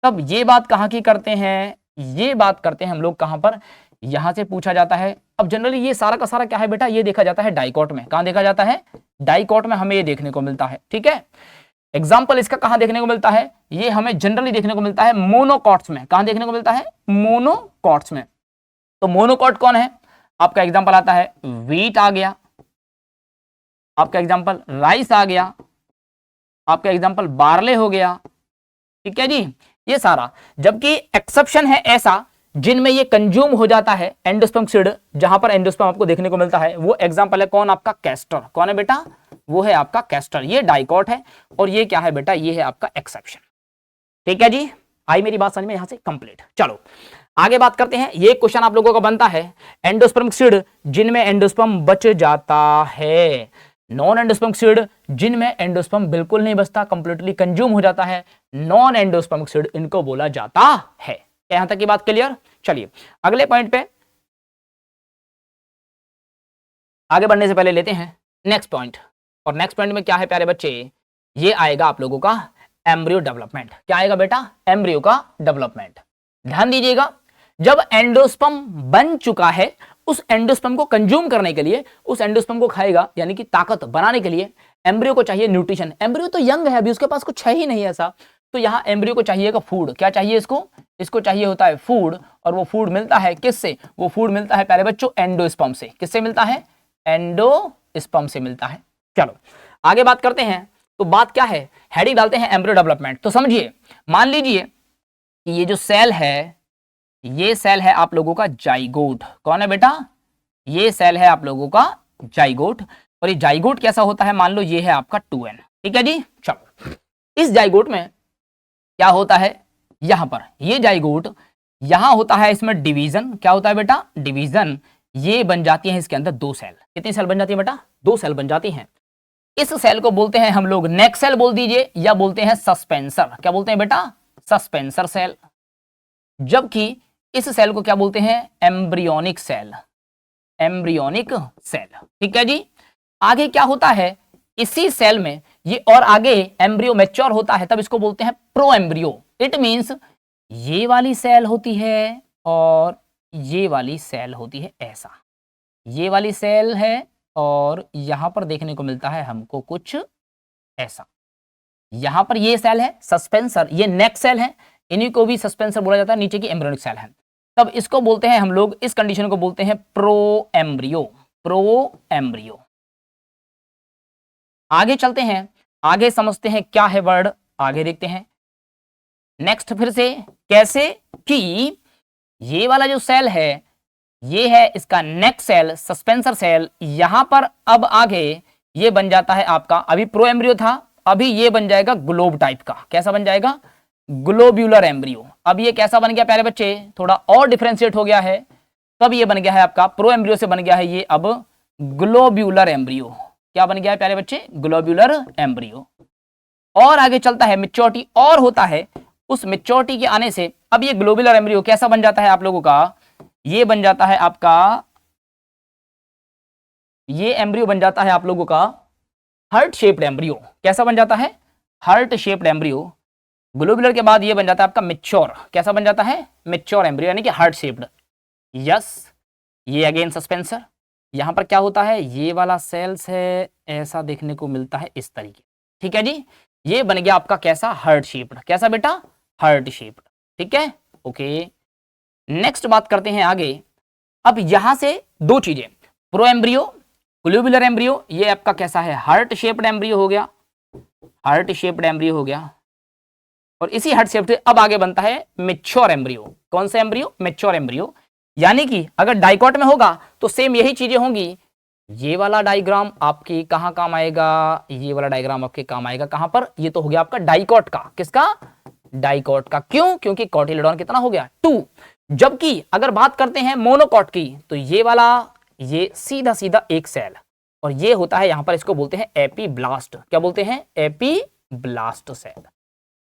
Speaker 1: तब ये बात कहां की करते हैं? ये बात करते हैं हम लोग कहां पर? यहां से पूछा जाता है। अब जनरली ये सारा का सारा क्या है बेटा? ये देखा जाता है डाइकोट में। कहां देखा जाता है? डाइकोट में हमें ये देखने को मिलता है। ठीक है, एग्जाम्पल इसका कहां देखने को मिलता है? ये हमें जनरली देखने को मिलता है मोनोकॉट्स में। कहां देखने को मिलता है? मोनोकॉट्स में। तो मोनोकॉट कौन है? आपका एग्जाम्पल आता है व्हीट आ गया, आपका एग्जाम्पल राइस आ गया, आपका एग्जाम्पल बार्ले हो गया। ठीक है जी, ये सारा। जबकि एक्सेप्शन है ऐसा जिनमें ये कंज्यूम हो जाता है एंडोस्पर्म सीड, जहां पर एंडोस्पर्म आपको देखने को मिलता है। वो एग्जांपल है कौन? आपका कैस्टर। कौन है बेटा? वो है आपका कैस्टर। ये डाइकोट है और ये क्या है बेटा? ये है आपका एक्सेप्शन। ठीक है जी, आई मेरी बात समझ में? यहां से कंप्लीट। चलो आगे बात करते हैं। ये क्वेश्चन आप लोगों का बनता है, एंडोस्पर्म सीड जिनमें एंडोस्पर्म बच जाता है, नॉन एंडोस्पर्मिक सीड जिनमें एंडोस्पर्म बिल्कुल नहीं बचता, कंप्लीटली कंज्यूम हो जाता है, नॉन एंडोस्पर्मिक सीड इनको बोला जाता है। यहां तक की बात क्लियर? चलिए अगले पॉइंट पे आगे बढ़ने से पहले लेते हैं नेक्स्ट पॉइंट। और नेक्स्ट पॉइंट में क्या है प्यारे बच्चे? ये आएगा आप लोगों का एम्ब्रियो डेवलपमेंट। क्या आएगा बेटा? एम्ब्रियो का डेवलपमेंट। ध्यान दीजिएगा, जब एंडोस्पर्म बन चुका है, उस एंडोस्पर्म को कंज्यूम करने के लिए, उस एंडोस्पर्म को खाएगा, यानी कि ताकत बनाने के लिए एम्ब्रियो को चाहिए न्यूट्रिशन। एम्ब्रियो तो यंग है, अभी उसके पास कुछ है ही नहीं ऐसा, तो यहाँ एम्ब्रियो को चाहिएगा फूड। क्या चाहिए इसको? इसको चाहिए होता है फूड, और वो फूड मिलता है किससे? वो फूड मिलता है प्यारे बच्चों एंडोस्पर्म से। किससे मिलता है? एंडोस्पर्म से मिलता है। चलो आगे बात करते हैं। तो बात क्या है, हेडिंग डालते हैं एम्ब्रियो डेवलपमेंट। तो समझिए, मान लीजिए कि ये जो सेल है, ये सेल है आप लोगों का जाइगोट। कौन है बेटा? ये सेल है आप लोगों का जाइगोट। और ये जाइगोट कैसा होता है? मान लो ये है आपका 2n। ठीक है जी। चलो इस जाइगोट में क्या होता है, यहां पर ये जाइगोट, यहां होता है इसमें डिवीजन। क्या होता है बेटा? डिवीजन। ये बन जाती है इसके अंदर 2 सेल। कितनी सेल बन जाती है बेटा? 2 सेल बन जाती हैं। इस सेल को बोलते हैं हम लोग नेक सेल बोल दीजिए, या बोलते हैं सस्पेंसर। क्या बोलते हैं बेटा? Suspensor cell. जबकि इस सेल को क्या बोलते हैं? Embryonic cell. Embryonic cell. ठीक है जी। आगे क्या होता है इसी सेल में, ये और आगे एम्ब्रियो मैच्योर होता है, तब इसको बोलते हैं प्रो एम्ब्रियो। इट मींस ये वाली सेल होती है और ये वाली सेल होती है ऐसा। ये वाली सेल है और यहां पर देखने को मिलता है हमको कुछ ऐसा। यहां पर ये सेल है सस्पेंसर, ये नेक सेल है, इन्हीं को भी सस्पेंसर बोला जाता है। नीचे की एम्ब्रियोनिक सेल है, तब इसको बोलते हैं हम लोग, इस कंडीशन को बोलते हैं प्रो एम्ब्रियो। Pro embryo. आगे चलते हैं, आगे समझते हैं क्या है वर्ड, आगे देखते हैं। नेक्स्ट फिर से कैसे कि ये वाला जो सेल है, ये है इसका नेक सेल, सस्पेंसर सेल। यहां पर अब आगे ये बन जाता है आपका, अभी प्रो एम्ब्रियो था, अभी ये बन जाएगा ग्लोब टाइप का। कैसा बन जाएगा? Globular embryo. अब ये कैसा बन गया प्यारे बच्चे? थोड़ा और डिफरेंशिएट हो गया है। तब ये बन गया है आपका प्रो एम्ब्रियो से बन गया है ये अब ग्लोब्यूलर एम्ब्रियो। क्या बन गया है प्यारे बच्चे? Globular embryo. और आगे चलता है, मैच्योरिटी और होता है, उस मैच्योरिटी के आने से अब ये ग्लोब्यूलर एम्ब्रियो कैसा बन जाता है आप लोगों का? ये बन जाता है आपका, ये एम्ब्रियो बन जाता है आप लोगों का हार्ट शेप्ड एम्ब्रियो। कैसा बन जाता है? Heart shaped embryo. ग्लोबुलर के बाद ये बन जाता है आपका मैच्योर। कैसा बन जाता है? मैच्योर एम्ब्रियो, यानी कि हार्ट शेप्ड। यस, ये अगेन सस्पेंसर। यहां पर क्या होता है, ये वाला सेल्स है ऐसा देखने को मिलता है इस तरीके। ठीक है जी, ये बन गया आपका कैसा? Heart shaped. कैसा बेटा? Heart shaped. ठीक है, ओके। नेक्स्ट बात करते हैं आगे। अब यहां से 2 चीजें, प्रो एम्ब्रियो, ग्लोबुलर एम्ब्रियो, ये आपका कैसा है? हार्ट शेप्ड एम्ब्रियो हो गया। हार्ट शेप्ड एम्ब्रियो हो गया। और इसी हार्ट शेप्ड अब आगे बनता है मैच्योर एम्ब्रियो। कौन सा एम्ब्रियो? Mature embryo. यानी कि अगर डाइकॉट में होगा तो सेम यही चीजें होंगी। ये वाला डायग्राम आपके कहां काम आएगा? ये वाला डायग्राम आपके काम आएगा कहां पर? ये तो हो गया आपका डाइकॉट का। किसका? डाइकॉट का। क्यों? क्योंकि कॉटिलेडॉन कितना हो गया? 2। जबकि अगर बात करते हैं मोनोकॉट की, तो ये वाला, ये सीधा सीधा एक सेल, और ये होता है यहां पर, इसको बोलते हैं एपीब्लास्ट। क्या बोलते हैं? Epiblast cell.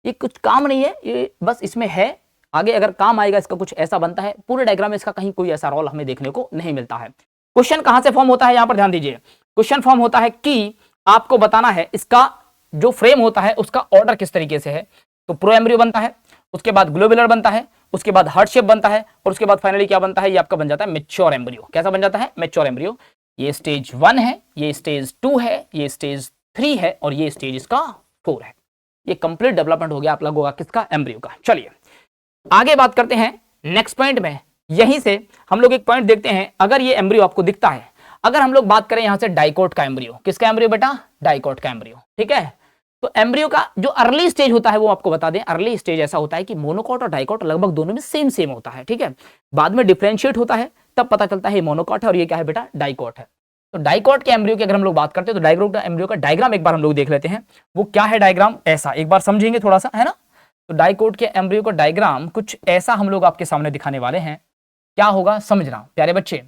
Speaker 1: ये कुछ काम नहीं है, ये बस इसमें है, आगे अगर काम आएगा इसका कुछ ऐसा बनता है। पूरे डायग्राम में इसका कहीं कोई ऐसा रोल हमें देखने को नहीं मिलता है। क्वेश्चन कहां से फॉर्म होता है, यहां पर ध्यान दीजिए। क्वेश्चन फॉर्म होता है कि आपको बताना है इसका जो फ्रेम होता है उसका ऑर्डर किस तरीके से है। तो प्रो एम्ब्रियो बनता है, उसके बाद ग्लोबुलर बनता है, उसके बाद हार्ट शेप बनता है, और उसके बाद फाइनली क्या बनता है? ये आपका बन जाता है मैच्योर एम्ब्रियो। कैसा बन जाता है? Mature embryo. ये स्टेज 1 है, ये स्टेज 2 है, ये स्टेज 3 है, और ये स्टेज इसका 4 है। ये कंप्लीट डेवलपमेंट हो गया आप लोगों का किसका? एम्ब्रियो का। चलिए आगे बात करते हैं नेक्स्ट पॉइंट में। यहीं से हम लोग एक पॉइंट देखते हैं, अगर ये एम्ब्रियो आपको दिखता है, अगर हम लोग बात करें यहां से डाइकोट का एम्ब्रियो। किसका एम्ब्रियो बेटा? डाइकोट का एम्ब्रियो। ठीक है, तो एम्ब्रियो का जो अर्ली स्टेज होता है वो आपको बता दें। अर्ली स्टेज ऐसा होता है कि मोनोकॉट और डाइकोट लगभग दोनों में सेम सेम होता है। ठीक है, बाद में डिफरेंशिएट होता है, तब पता चलता है ये मोनोकॉट है और ये क्या है बेटा? डाइकोट है। तो डाइकोट के एम्ब्रियो की अगर हम लोग बात करते हैं, तो डाइकोट का एम्ब्रियो का डायग्राम एक बार हम लोग देख लेते हैं। वो क्या है डायग्राम? ऐसा एक बार समझेंगे थोड़ा सा, है ना। तो डाइकोट के एम्ब्रियो का डायग्राम कुछ ऐसा हम लोग आपके सामने दिखाने वाले हैं। क्या होगा समझना प्यारे बच्चे।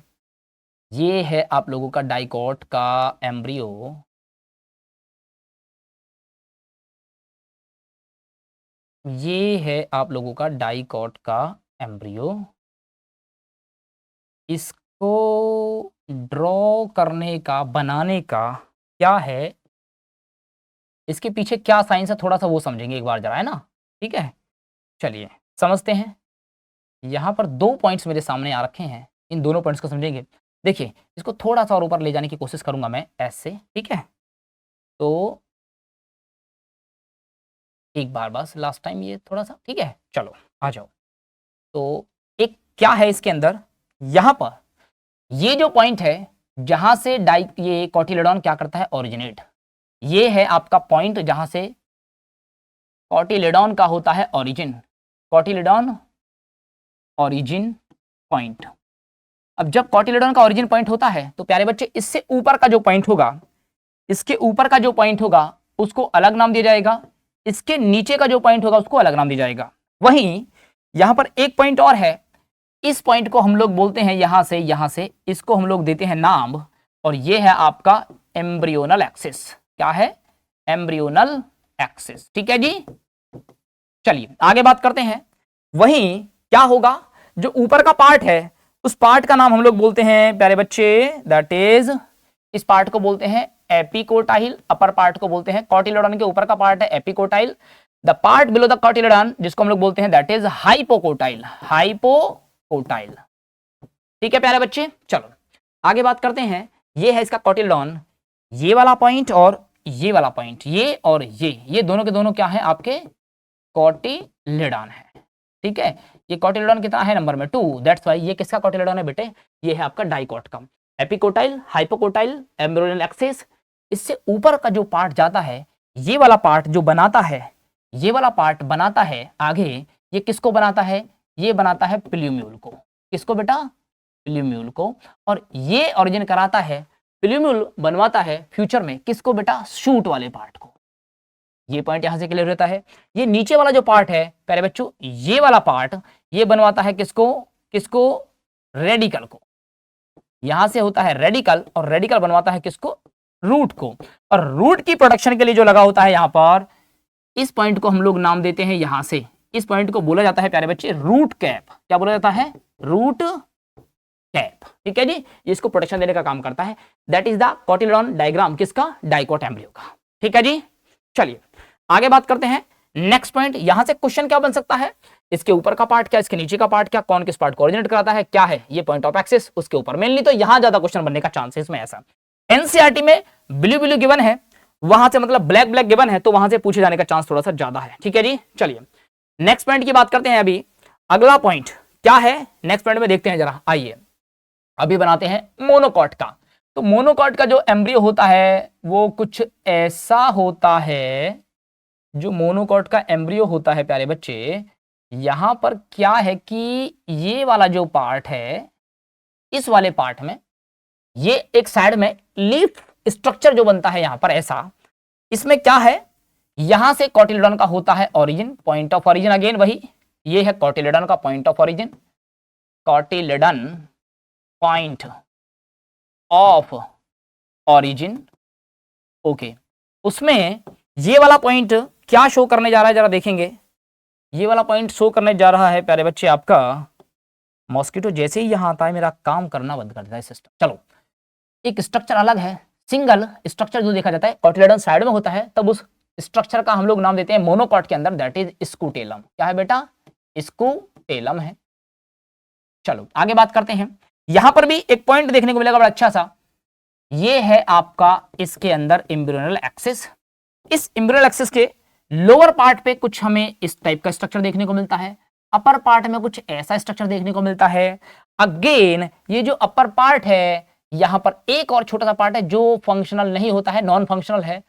Speaker 1: ये है आप लोगों का डाइकोट का एम्ब्रियो। ये है आप लोगों का डाइकोट का एम्ब्रियो। इसको ड्रॉ करने का, बनाने का क्या है, इसके पीछे क्या साइंस है, थोड़ा सा वो समझेंगे एक बार जरा, है ना। ठीक है, चलिए समझते हैं। यहां पर 2 पॉइंट्स मेरे सामने आ रखे हैं, इन दोनों पॉइंट्स को समझेंगे। देखिए इसको थोड़ा सा और ऊपर ले जाने की कोशिश करूंगा मैं ऐसे। ठीक है, तो एक बार बस लास्ट टाइम ये थोड़ा सा, ठीक है, चलो आ जाओ। तो एक क्या है इसके अंदर, यहां पर ये जो पॉइंट है जहां से ये कॉटिलेडॉन क्या करता है, ओरिजिनेट, ये है आपका पॉइंट जहां से कॉटिलेडॉन का होता है ओरिजिन, कॉटिलेडॉन ओरिजिन पॉइंट। अब जब कॉटिलेडॉन का ओरिजिन पॉइंट होता है तो प्यारे बच्चे इससे ऊपर का जो पॉइंट होगा, इसके ऊपर का जो पॉइंट होगा उसको अलग नाम दिया जाएगा, इसके नीचे का जो पॉइंट होगा उसको अलग नाम दिया जाएगा। वहीं यहां पर एक पॉइंट और है, इस पॉइंट को हम लोग बोलते हैं यहां से इसको हम लोग देते हैं नाम, और ये है आपका एम्ब्रियोनल एक्सिस। क्या है, एम्ब्रियोनल एक्सिस, ठीक है जी। चलिए आगे बात करते हैं। वहीं क्या होगा, जो ऊपर का पार्ट है उस पार्ट का नाम हम लोग बोलते हैं प्यारे बच्चे, दैट इज, इस पार्ट को बोलते हैं एपिकोटाइल, अपर पार्ट को बोलते हैं, कॉटिलेडॉन के ऊपर का पार्ट है epicotyl, the part below the cotyledon जिसको हम लोग बोलते हैं दैट इज हाइपोकोटाइल, हाइपोकोटाइल, ठीक है प्यारे बच्चे। चलो आगे बात करते हैं। ये है इसका कॉटिलेडॉन, ये वाला पॉइंट और ये वाला पॉइंट, ये और ये दोनों के दोनों क्या है, आपके कॉटिलेडॉन है, ठीक है। ये कॉटिलेडॉन कितना है, नंबर में 2, दैट्स व्हाई ये किसका कॉटिलेडॉन है बेटे, ये है आपका डाइकोट का। एपिकोटाइल, हाइपोकोटाइल, एम्ब्रियोनल एक्सिस, इससे ऊपर का जो पार्ट जाता है, ये वाला पार्ट जो बनाता है, ये वाला पार्ट बनाता है आगे, ये किसको बनाता है, ये बनाता है प्लूम्यूल को, किसको बेटा, प्लूम्यूल को, और ये ओरिजिन कराता है, प्लूम्यूल बनवाता है फ्यूचर में किसको बेटा, शूट वाले पार्ट को। ये पॉइंट यहां से क्लियर रहता है। ये नीचे वाला जो पार्ट है प्यारे बच्चों, ये वाला पार्ट ये बनवाता है किसको, किसको, रेडिकल को, यहां से होता है रेडिकल, और रेडिकल बनवाता है किसको, रूट को, और रूट की प्रोडक्शन के लिए जो लगा होता है यहां पर, इस पॉइंट को हम लोग नाम देते हैं यहां से, इस पॉइंट को बोला जाता है प्यारे बच्चे रूट कैप। क्या बोला जाता है, रूट कैप, ठीक है जी। इसको प्रोटेक्शन देने का काम करता है। That is the cotyledon diagram किसका, डाइकोट एम्ब्रियो का, ठीक है जी। चलिए आगे बात करते हैं। नेक्स्ट पॉइंट, यहां से क्वेश्चन क्या बन सकता है, इसके ऊपर का पार्ट क्या, इसके नीचे का पार्ट क्या, कौन किस पार्ट को ओरिजिनेट कराता है, क्या है ये पॉइंट ऑफ एक्सिस, उसके ऊपर मेनली तो यहां ज्यादा क्वेश्चन बनने का चांस है इसमें। ऐसा एनसीईआरटी में ब्लू ब्लू गिवन है, वहां से मतलब ब्लैक ब्लैक गिवन है, तो वहां से पूछे जाने का चांस थोड़ा सा ज्यादा है, ठीक है जी। चलिए नेक्स्ट पॉइंट की बात करते हैं। अभी अगला पॉइंट क्या है, नेक्स्ट पॉइंट में देखते हैं जरा, आइए अभी बनाते हैं मोनोकॉट का। तो मोनोकॉट का जो एम्ब्रियो होता है वो कुछ ऐसा होता है, जो मोनोकॉट का एम्ब्रियो होता है प्यारे बच्चे, यहां पर क्या है कि ये वाला जो पार्ट है, इस वाले पार्ट में ये एक साइड में लीफ स्ट्रक्चर जो बनता है यहां पर ऐसा, इसमें क्या है, यहां से कॉटिलेडॉन का होता है origin, point of origin, again वही, ये है कॉटिलेडॉन का point of origin, cotyledon point of origin, okay. उसमें ये वाला पॉइंट क्या शो करने जा रहा है जरा देखेंगे। ये वाला पॉइंट शो करने जा रहा है प्यारे बच्चे आपका, मॉस्किटो जैसे ही यहां आता है मेरा काम करना बंद कर देता है सिस्टम। चलो एक स्ट्रक्चर अलग है, सिंगल स्ट्रक्चर जो देखा जाता है कॉटिलेडॉन साइड में होता है, तब उस स्ट्रक्चर का हम लोग नाम देते हैं मोनोकॉट के अंदर, दैट इज स्कूटेलम। क्या है बेटा, स्कूटेलम है। चलो आगे बात करते हैं। यहां पर भी एक पॉइंट देखने को मिलेगा बड़ा अच्छा सा, ये है आपका इसके अंदर एम्ब्रियोनल एक्सिस। इस एम्ब्रियोनल एक्सिस के लोअर पार्ट पे कुछ हमें इस टाइप का स्ट्रक्चर देखने को मिलता है, अपर पार्ट में कुछ ऐसा स्ट्रक्चर देखने को मिलता है। अगेन ये जो अपर पार्ट है, यहां पर एक और छोटा सा पार्ट है जो फंक्शनल नहीं होता है, नॉन फंक्शनल है,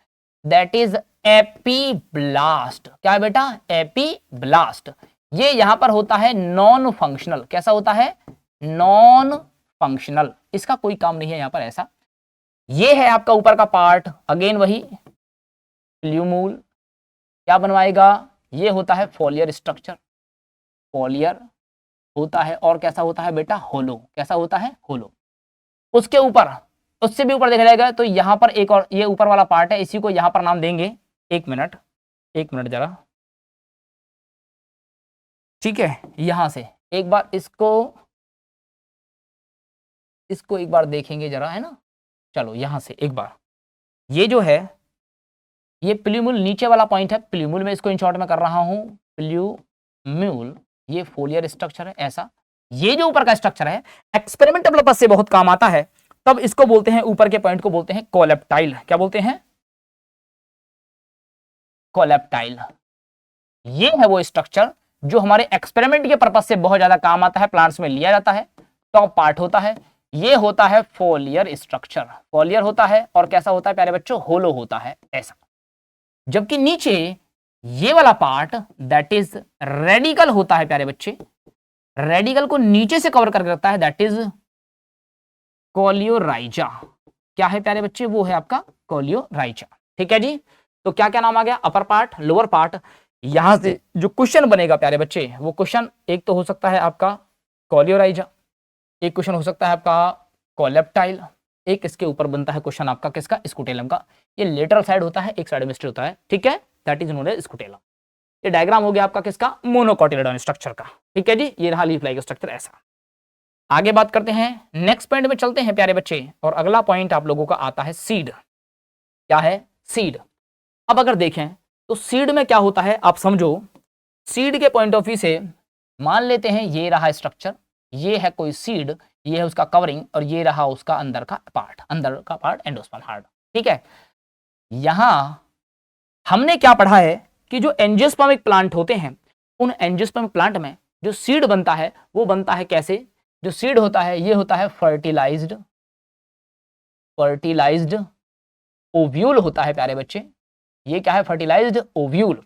Speaker 1: दैट इज एपीब्लास्ट। क्या है बेटा, एपीब्लास्ट। ये यहां पर होता है नॉन फंक्शनल। कैसा होता है, नॉन फंक्शनल, इसका कोई काम नहीं है यहां पर ऐसा। ये है आपका ऊपर का पार्ट, अगेन वही प्लूम्यूल क्या बनवाएगा, ये होता है फोलियर स्ट्रक्चर, फोलियर होता है, और कैसा होता है बेटा, होलो। कैसा होता है, होलो। उसके ऊपर, उससे भी ऊपर देखा जाएगा तो यहां पर एक और ये ऊपर वाला पार्ट है, इसी को यहां पर नाम देंगे, एक मिनट जरा, ठीक है। यहां से एक बार इसको एक बार देखेंगे जरा, है ना। चलो यहां से एक बार, ये जो है ये प्लूम्यूल नीचे वाला पॉइंट है, प्लूम्यूल में इसको इन शॉर्ट में कर रहा हूं, प्लूम्यूल, ये फोलियर स्ट्रक्चर है ऐसा। ये जो ऊपर का स्ट्रक्चर है एक्सपेरिमेंटल पर्पस से बहुत काम आता है, तब इसको बोलते हैं, ऊपर के पॉइंट को बोलते हैं कोलेप्टाइल। क्या बोलते हैं, कोलेप्टाइल। ये है वो स्ट्रक्चर जो हमारे एक्सपेरिमेंट के पर्पज से बहुत ज्यादा काम आता है, प्लांट्स में लिया जाता है। टॉप पार्ट होता है, ये होता है फोलियर स्ट्रक्चर। फोलियर होता है और कैसा होता है प्यारे बच्चों, होलो होता है ऐसा। जबकि नीचे ये वाला पार्ट दैट इज रेडिकल होता है प्यारे बच्चे। रेडिकल को नीचे से कवर करके रखता है, दैट इज कोलियोराइजा। क्या है प्यारे बच्चे, वो है आपका कोलियोराइजा। ठीक है जी। तो क्या क्या नाम आ गया, अपर पार्ट, लोअर पार्ट। यहां से जो क्वेश्चन बनेगा प्यारे बच्चे, वो क्वेश्चन एक तो हो सकता है आपका कोलियोराइजा, एक क्वेश्चन हो सकता है आपका कोलेप्टाइल, एक इसके ऊपर बनता है क्वेश्चन आपका किसका, स्कूटेलम का। ये लेटरल साइड होता है, एक साइड में होता है। ठीक है, that is known as scutellum. ये डायग्राम हो गया आपका किसका, मोनोकोटिलेडॉन स्ट्रक्चर का। ठीक है जी, ये रहा लीफ लाइक स्ट्रक्चर ऐसा। आगे बात करते हैं, नेक्स्ट पॉइंट में चलते हैं प्यारे बच्चे। और अगला पॉइंट आप लोगों का आता है सीड। क्या है, सीड। अब अगर देखें तो सीड में क्या होता है, आप समझो। सीड के पॉइंट ऑफ व्यू से मान लेते हैं ये रहा स्ट्रक्चर, ये है कोई सीड, ये है उसका कवरिंग, और ये रहा उसका अंदर का पार्ट एंडोस्पर्म हार्ड। ठीक है, यहां हमने क्या पढ़ा है कि जो एंजियोस्पर्मिक प्लांट होते हैं, उन एंजियोस्पर्मिक प्लांट में जो सीड बनता है वो बनता है कैसे। जो सीड होता है ये होता है फर्टिलाइज्ड ओव्यूल होता है प्यारे बच्चे। ये क्या है, फर्टिलाइज्ड ओव्यूल।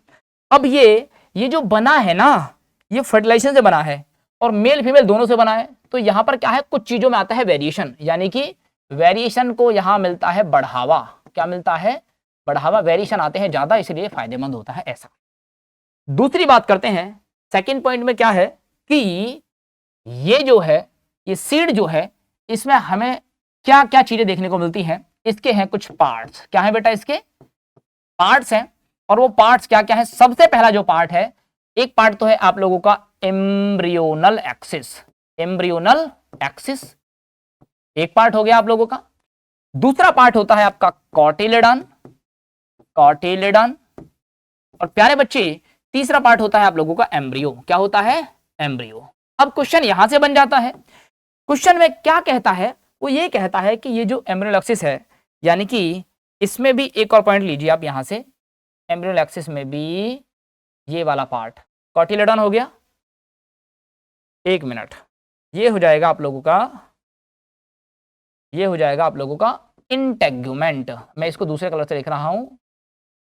Speaker 1: अब ये जो बना है ना, ये फर्टिलाइजेशन से बना है और मेल फीमेल दोनों से बना है। तो यहां पर क्या है, कुछ चीजों में आता है वेरिएशन, यानी कि वेरिएशन को यहां मिलता है बढ़ावा। क्या मिलता है, बढ़ावा। वेरिएशन आते हैं ज्यादा, इसलिए फायदेमंद होता है ऐसा। दूसरी बात करते हैं, सेकंड पॉइंट में क्या है कि ये जो है, ये सीड जो है, इसमें हमें क्या क्या चीजें देखने को मिलती हैं। इसके हैं कुछ पार्ट्स। क्या है बेटा, इसके पार्ट्स हैं। और वो पार्ट्स क्या क्या है, सबसे पहला जो पार्ट है, एक पार्ट तो है आप लोगों का एम्ब्रियोनल एक्सिस। एम्ब्रियोनल एक्सिस एक पार्ट हो गया आप लोगों का। दूसरा पार्ट होता है आपका कॉटिलेडॉन। और प्यारे बच्चे तीसरा पार्ट होता है आप लोगों का एम्ब्रियो। क्या होता है, एम्ब्रियो। अब क्वेश्चन यहां से बन जाता है। क्वेश्चन में क्या कहता है, वो ये कहता है कि ये जो एम्ब्रियोनल एक्सिस है, यानी कि इसमें भी एक और पॉइंट लीजिए आप यहां से, एम्ब्रियोनल एक्सिस में भी ये वाला पार्ट कॉटिलेडॉन हो गया। एक मिनट, ये हो जाएगा आप लोगों का, इंटेग्यूमेंट। मैं इसको दूसरे कलर से लिख रहा हूं,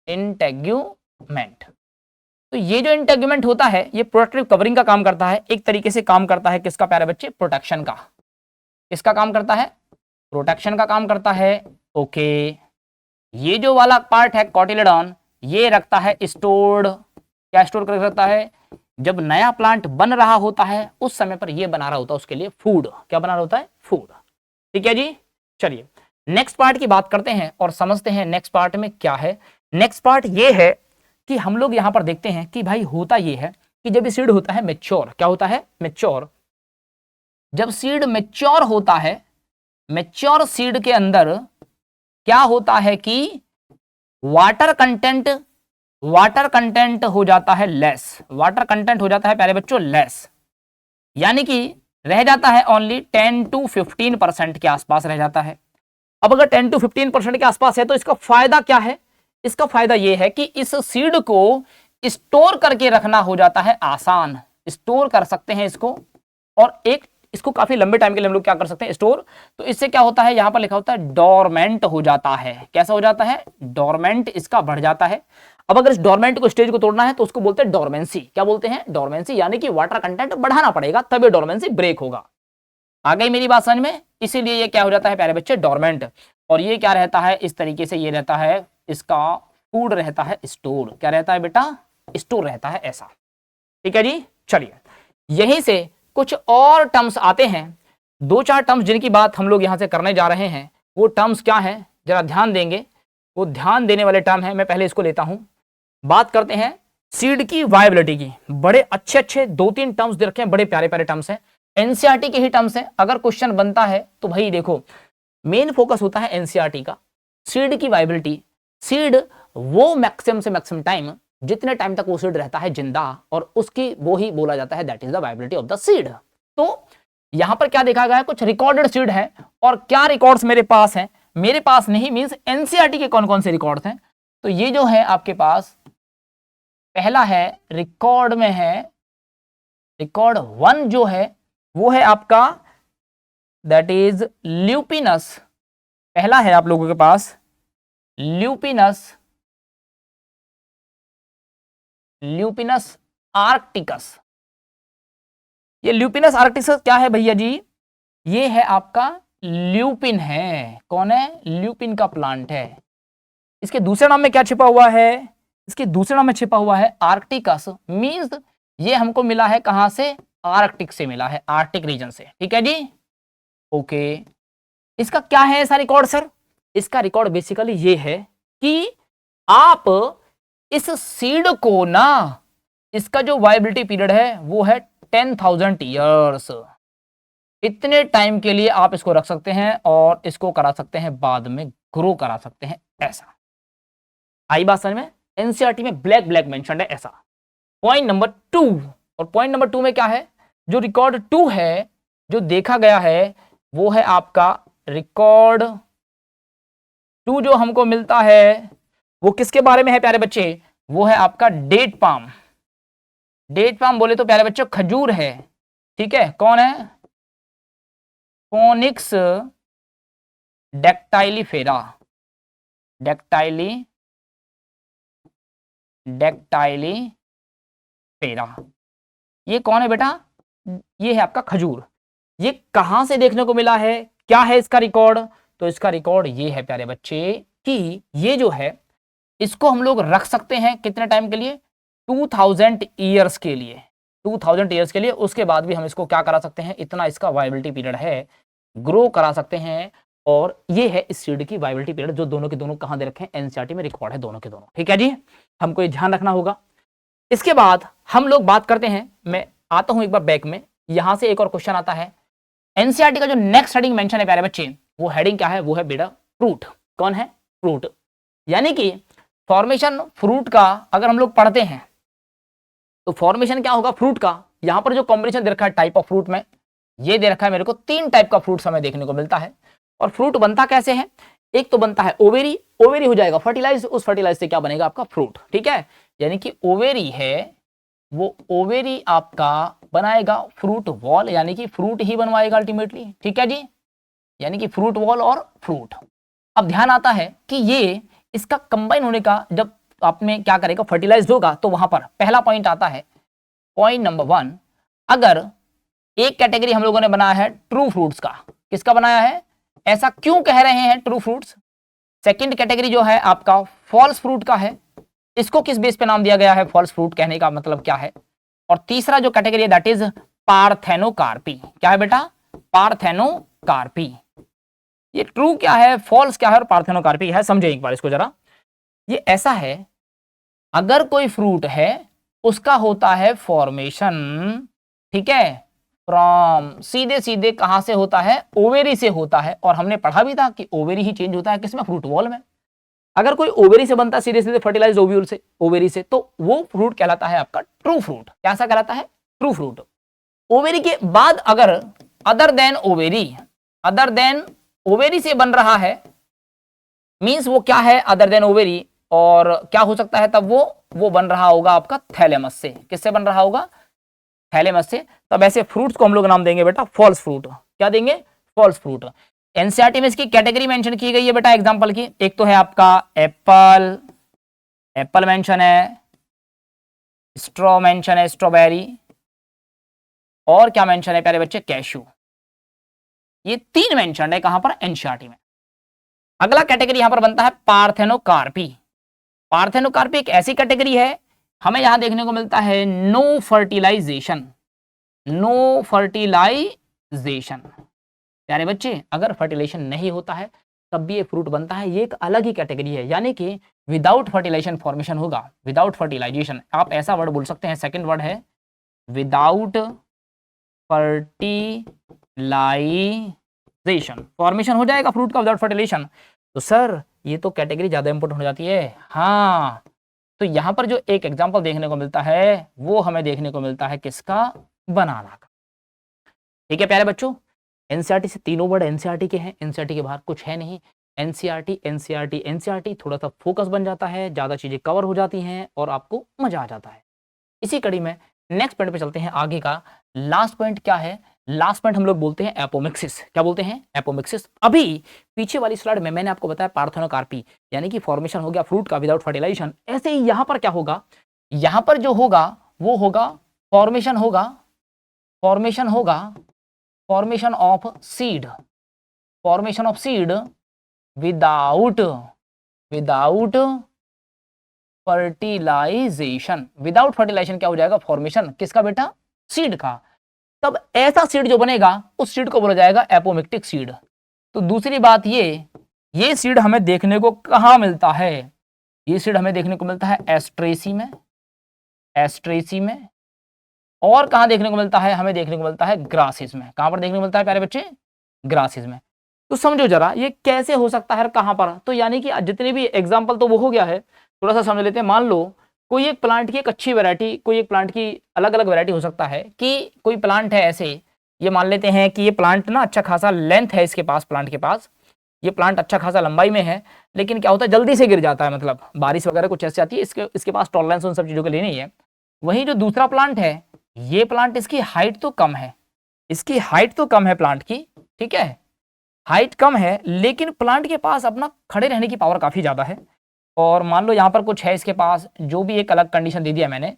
Speaker 1: इंटेग्यूमेंट। तो ये जो इंटेग्यूमेंट होता है, ये प्रोटेक्टिव कवरिंग का काम करता है। एक तरीके से काम करता है किसका प्यारे बच्चे, प्रोटेक्शन का। किसका काम करता है, प्रोटेक्शन का काम करता है। ओके, ये जो वाला पार्ट है कॉटिलेडॉन, ये रखता है स्टोर्ड। क्या स्टोर कर रखता है, जब नया प्लांट बन रहा होता है उस समय पर ये बना रहा होता है उसके लिए फूड। क्या बना रहा होता है, फूड। ठीक है जी। चलिए नेक्स्ट पार्ट की बात करते हैं और समझते हैं नेक्स्ट पार्ट में क्या है। नेक्स्ट पार्ट ये है कि हम लोग यहां पर देखते हैं कि भाई होता ये है कि जब ये सीड होता है मैच्योर, क्या होता है, मैच्योर। जब सीड मैच्योर होता है, मैच्योर सीड के अंदर क्या होता है कि वाटर कंटेंट हो जाता है लेस। वाटर कंटेंट हो जाता है प्यारे बच्चों लेस, यानी कि रह जाता है ओनली 10 to 15% के आसपास रह जाता है। अब अगर 10 to 15% के आसपास है तो इसका फायदा क्या है, इसका फायदा यह है कि इस सीड को स्टोर करके रखना हो जाता है आसान। स्टोर कर सकते हैं इसको, और एक इसको काफी लंबे टाइम के लिए हम लोग क्या कर सकते हैं, स्टोर। तो इससे क्या होता है, यहां पर लिखा होता है डोरमेंट हो जाता है। कैसा हो जाता है, डोरमेंट इसका बढ़ जाता है। अब अगर इस डोरमेंट को, स्टेज को तोड़ना है तो उसको बोलते हैं डोरमेंसी। क्या बोलते हैं, डोरमेंसी, यानी कि वाटर कंटेंट बढ़ाना पड़ेगा तब ये डोरमेंसी ब्रेक होगा। आ गई मेरी बात समझ में। इसीलिए ये क्या हो जाता है प्यारे बच्चे, डोरमेंट। और ये क्या रहता है, इस तरीके से ये रहता है, इसका फूड रहता है स्टोर। क्या रहता है बेटा, स्टोर रहता है ऐसा। ठीक है जी। चलिए यहीं से कुछ और टर्म्स आते हैं, 2-4 टर्म्स जिनकी बात हम लोग यहां से करने जा रहे हैं। वो टर्म्स क्या हैं, जरा ध्यान देंगे, वो ध्यान देने वाले टर्म है। मैं पहले इसको लेता हूं। बात करते हैं सीड की वायबिलिटी की। बड़े अच्छे 2-3 टर्म्स दे रखे हैं, बड़े प्यारे प्यारे टर्म्स हैं, एनसीईआरटी के ही टर्म्स हैं। अगर क्वेश्चन बनता है तो भाई देखो, मेन फोकस होता है एनसीईआरटी का। सीड की वायबिलिटी, सीड वो मैक्सिमम से मैक्सिमम टाइम, जितने टाइम तक वो सीड रहता है जिंदा, और उसकी वो ही बोला जाता है that is the viability of the seed. तो यहां पर क्या देखा गया है, कुछ रिकॉर्डेड सीड है। और क्या रिकॉर्ड्स मेरे पास हैं, मेरे पास नहीं मींस एनसीईआरटी के कौन कौन से रिकॉर्ड्स हैं। तो ये जो है आपके पास पहला है रिकॉर्ड में है, रिकॉर्ड 1 जो है वो है आपका दैट इज ल्यूपिनस। पहला है आप लोगों के पास ल्यूपिनस, ल्यूपिनस आर्कटिकस। ये ल्यूपिनस आर्कटिकस क्या है भैया जी? ये है आपका ल्यूपिन है। कौन है? ल्यूपिन का प्लांट है। इसके दूसरे नाम में क्या छिपा हुआ है? इसके दूसरे नाम में छिपा हुआ है आर्कटिकस। मींस ये हमको मिला है कहां से? आर्कटिक से मिला है, आर्कटिक रीजन से। ठीक है जी, ओके। इसका क्या है ऐसा रिकॉर्ड सर? इसका रिकॉर्ड बेसिकली ये है कि आप इस सीड को ना, इसका जो वायबिलिटी पीरियड है वो है 10,000 ईयर्स। इतने टाइम के लिए आप इसको रख सकते हैं और इसको करा सकते हैं, बाद में ग्रो करा सकते हैं। ऐसा आई बात समझ में? एनसीईआरटी में ब्लैक ब्लैक मेंशन है ऐसा। पॉइंट नंबर 2, और पॉइंट नंबर 2 में क्या है? जो रिकॉर्ड 2 है जो देखा गया है वो है आपका रिकॉर्ड 2 जो हमको मिलता है वो किसके बारे में है प्यारे बच्चे? वो है आपका डेट पाम। डेट पाम बोले तो प्यारे बच्चों खजूर है। ठीक है, कौन है? फोनिक्स डेक्टाइलीफेरा, डेक्टाइलीफेरा। ये कौन है बेटा? ये है आपका खजूर। ये कहां से देखने को मिला है? क्या है इसका रिकॉर्ड? तो इसका रिकॉर्ड ये है प्यारे बच्चे कि ये जो है इसको हम लोग रख सकते हैं कितने टाइम के लिए? 2000 ईयर्स के लिए। 2000 ईयर्स के लिए। उसके बाद भी हम इसको क्या करा सकते हैं? इतना इसका वायबिलिटी पीरियड है, ग्रो करा सकते हैं। और ये है इस सीड की वायबिलिटी पीरियड, जो दोनों के दोनों कहां दे रखे हैं? एनसीईआरटी में रिकॉर्ड है दोनों के दोनों। ठीक है जी, हमको ये ध्यान रखना होगा। इसके बाद हम लोग बात करते हैं, मैं आता हूं एक बार बैक में, यहां से एक और क्वेश्चन आता है। एनसीईआरटी का जो नेक्स्ट हेडिंग मेंशन है प्यारे बच्चे, वो हेडिंग क्या है? वो है बेटा फ्रूट। कौन है? फ्रूट। यानी कि फॉर्मेशन फ्रूट का अगर हम लोग पढ़ते हैं तो फॉर्मेशन क्या होगा फ्रूट का? यहां पर जो कॉम्बिनेशन दे रखा है टाइप ऑफ फ्रूट में, ये दे रखा है मेरे को 3 टाइप का फ्रूट हमें देखने को मिलता है। और फ्रूट बनता कैसे है? एक तो बनता है ओवेरी, ओवेरी हो जाएगा फर्टिलाइज, उस फर्टिलाइज से क्या बनेगा? आपका फ्रूट। ठीक है, यानी कि ओवेरी है, वो ओवेरी आपका बनाएगा फ्रूट वॉल, यानी कि फ्रूट ही बनवाएगा अल्टीमेटली। ठीक है जी, यानी कि फ्रूट वॉल और फ्रूट। अब ध्यान आता है कि ये इसका कंबाइन होने का जब आप में क्या करेगा? फर्टिलाइज होगा, तो वहां पर पहला पॉइंट आता है, पॉइंट नंबर 1, अगर एक कैटेगरी हम लोगों ने बनाया है ट्रू फ्रूट्स का। किसका बनाया है? ऐसा क्यों कह रहे हैं ट्रू फ्रूट्स? सेकंड कैटेगरी जो है आपका फॉल्स फ्रूट का है। इसको किस बेस पे नाम दिया गया है? फॉल्स फ्रूट कहने का मतलब क्या है? और तीसरा जो कैटेगरी है दैट इज पार्थेनोकार्पी। क्या है बेटा? पार्थेनोकार्पी। ये ट्रू क्या है, फॉल्स क्या है और पार्थेनोकार्पी है, समझे एक बार इसको जरा। ये ऐसा है, अगर कोई फ्रूट है उसका होता है फॉर्मेशन, ठीक है, फ्रॉम सीधे सीधे कहां से होता है? ओवेरी से होता है। और हमने पढ़ा भी था कि ओवेरी ही चेंज होता है किसमें? फ्रूट वॉल में। अगर कोई ओवेरी से बनता है सीधे सीधे फर्टिलाइज ओव्यूल से, ओवेरी से, तो वो फ्रूट कहलाता है आपका ट्रू फ्रूट। कैसा कहलाता है? True fruit. ओवेरी के बाद अगर अदर देन ओवेरी से बन रहा है, मींस वो क्या है? Other than ovary. और क्या हो सकता है तब? वो बन रहा होगा आपका थैलेमस से। किससे बन रहा होगा? थैलेमस से। तब ऐसे फ्रूट्स को हम लोग नाम देंगे बेटा फॉल्स फ्रूट। क्या देंगे? False fruit. एनसीईआरटी में इसकी कैटेगरी मेंशन की गई है बेटा एग्जांपल की। एक तो है आपका एप्पल, एप्पल मेंशन है, स्ट्रॉ मेंशन है, स्ट्रॉबेरी, और क्या मेंशन है प्यारे बच्चे? कैशू। ये 3 मेंशन है कहां पर? एनसीईआरटी में। अगला कैटेगरी यहां पर बनता है पार्थेनोकार्पी। पार्थेनोकार्पी एक ऐसी कैटेगरी है, हमें यहां देखने को मिलता है नो फर्टिलाइजेशन। नो फर्टिलाइजेशन प्यारे बच्चे, अगर फर्टिलाइजेशन नहीं होता है तब भी ये फ्रूट बनता है। ये एक अलग ही कैटेगरी है, यानी कि विदाउट फर्टिलाइजेशन फॉर्मेशन होगा। विदाउट फर्टिलाइजेशन, आप ऐसा वर्ड बोल सकते हैं, सेकंड वर्ड है विदाउट फर्टिलाइजेशन, फॉर्मेशन हो जाएगा फ्रूट का विदाउट फर्टिलाइजेशन। तो सर ये तो कैटेगरी ज्यादा इंपॉर्टेंट हो जाती है। हाँ, तो यहां पर जो एक एग्जांपल देखने को मिलता है वो हमें देखने को मिलता है किसका? बनाना का। ठीक है प्यारे बच्चों, एनसीईआरटी से तीनों वर्ड एनसीईआरटी के हैं, एनसीईआरटी के बाहर कुछ है नहीं। एनसीईआरटी एनसीईआरटी एनसीईआरटी, थोड़ा सा फोकस बन जाता है, ज़्यादा चीज़ें कवर हो जाती हैं और आपको मज़ा आ जाता है। इसी कड़ी में नेक्स्ट पॉइंट पे चलते हैं आगे का। लास्ट पॉइंट क्या है? लास्ट पॉइंट हम लोग बोलते हैं एपोमिक्सिस। क्या बोलते हैं? एपोमिक्सिस। अभी पीछे वाली स्लाइड में मैंने आपको बताया पार्थेनोकार्पी, यानी कि फॉर्मेशन हो गया फ्रूट का विदाउट फर्टिलाइजेशन। ऐसे ही यहाँ पर क्या होगा? यहाँ पर जो होगा वो होगा फॉर्मेशन होगा, फॉर्मेशन होगा, formation of seed, formation of seed without fertilisation. Without fertilisation क्या हो जाएगा? फॉर्मेशन किसका बेटा? सीड का। तब ऐसा सीड जो बनेगा उस सीड को बोला जाएगा एपोमिक्टिक सीड। तो दूसरी बात ये सीड हमें देखने को कहां मिलता है? ये सीड हमें देखने को मिलता है एस्ट्रेसी में, एस्ट्रेसी में। और कहां देखने को मिलता है? हमें देखने को मिलता है ग्रासेस में। कहां पर देखने को मिलता है प्यारे बच्चे? ग्रासेस में। तो समझो जरा ये कैसे हो सकता है, कहां पर? तो यानी कि जितने भी एग्जाम्पल तो वो हो गया है, थोड़ा सा समझ लेते हैं। मान लो कोई एक प्लांट की एक अच्छी वैरायटी, कोई एक प्लांट की अलग अलग वैरायटी हो सकता है कि कोई प्लांट है ऐसे, ये मान लेते हैं कि ये प्लांट ना अच्छा खासा लेंथ है इसके पास, प्लांट के पास ये प्लांट अच्छा खासा लंबाई में है, लेकिन क्या होता है जल्दी से गिर जाता है, मतलब बारिश वगैरह कुछ ऐसे आती है, इसके पास टॉलरेंस उन सब चीज़ों के लिए नहीं है। वहीं जो दूसरा प्लांट है, ये प्लांट इसकी हाइट तो कम है, इसकी हाइट तो कम है प्लांट की, ठीक है, हाइट कम है, लेकिन प्लांट के पास अपना खड़े रहने की पावर काफ़ी ज़्यादा है। और मान लो यहाँ पर कुछ है इसके पास, जो भी एक अलग कंडीशन दे दिया मैंने,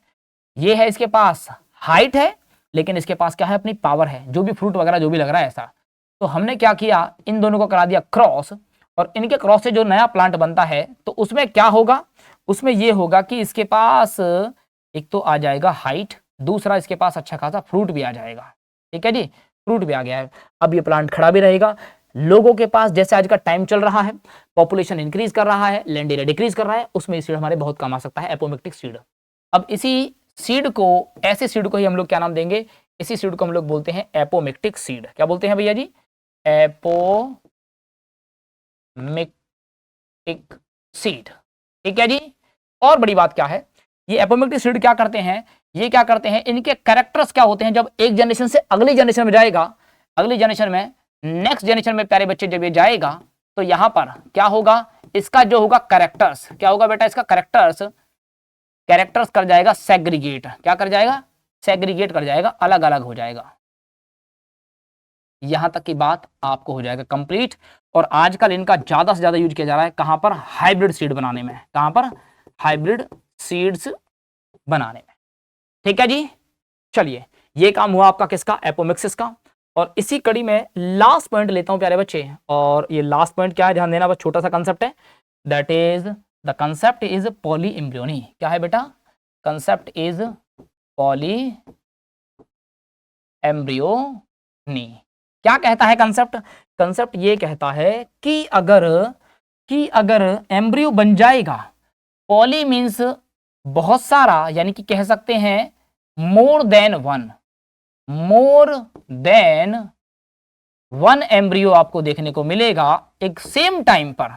Speaker 1: ये है इसके पास हाइट है, लेकिन इसके पास क्या है? अपनी पावर है, जो भी फ्रूट वगैरह जो भी लग रहा है ऐसा। तो हमने क्या किया, इन दोनों को करा दिया क्रॉस, और इनके क्रॉस से जो नया प्लांट बनता है तो उसमें क्या होगा? उसमें ये होगा कि इसके पास एक तो आ जाएगा हाइट, दूसरा इसके पास अच्छा खासा फ्रूट भी आ जाएगा। ठीक है जी, फ्रूट भी आ गया है। अब ये प्लांट खड़ा भी रहेगा। लोगों के पास जैसे आज का टाइम चल रहा है, पॉपुलेशन इंक्रीज कर रहा है, लैंड एरिया डिक्रीज कर रहा है, उसमें सीड हमारे बहुत काम आ सकता है, एपोमिक्टिक सीड। अब इसी सीड को, ऐसे सीड को ही हम लोग क्या नाम देंगे? इसी सीड को हम लोग बोलते हैं एपोमिक्टिक सीड। क्या बोलते हैं भैया जी? Apomictic seed. ठीक है जी। और बड़ी बात क्या है, ये एपोमिक्टिक सीड क्या करते हैं? ये क्या करते हैं, इनके कैरेक्टर्स क्या होते हैं? जब एक जनरेशन से अगली जनरेशन में जाएगा, अगली जनरेशन में, नेक्स्ट जनरेशन में प्यारे बच्चे जब ये जाएगा, तो यहां पर क्या होगा? इसका जो होगा कैरेक्टर्स, क्या होगा बेटा? इसका कैरेक्टर्स कर जाएगा सेग्रीगेट। क्या कर जाएगा? सेग्रीगेट कर जाएगा, अलग अलग हो जाएगा। यहां तक की बात आपको हो जाएगा कंप्लीट। और आजकल इनका ज्यादा से ज्यादा यूज किया जा रहा है कहां पर? हाइब्रिड सीड बनाने में। कहां पर? हाइब्रिड सीड्स बनाने में। ठीक है जी। चलिए, ये काम हुआ आपका किसका? एपोमिक्सिस का। और इसी कड़ी में लास्ट पॉइंट लेता हूं प्यारे बच्चे, और ये लास्ट पॉइंट क्या है, ध्यान देना, बस छोटा सा कंसेप्ट है। That is the concept is poly embryony. क्या है बेटा? Concept is poly embryony. क्या कहता है कंसेप्ट? कंसेप्ट ये कहता है कि अगर एम्ब्रियो बन जाएगा, पॉली मीन्स बहुत सारा, यानी कि कह सकते हैं मोर देन वन एम्ब्रियो आपको देखने को मिलेगा एक सेम टाइम पर।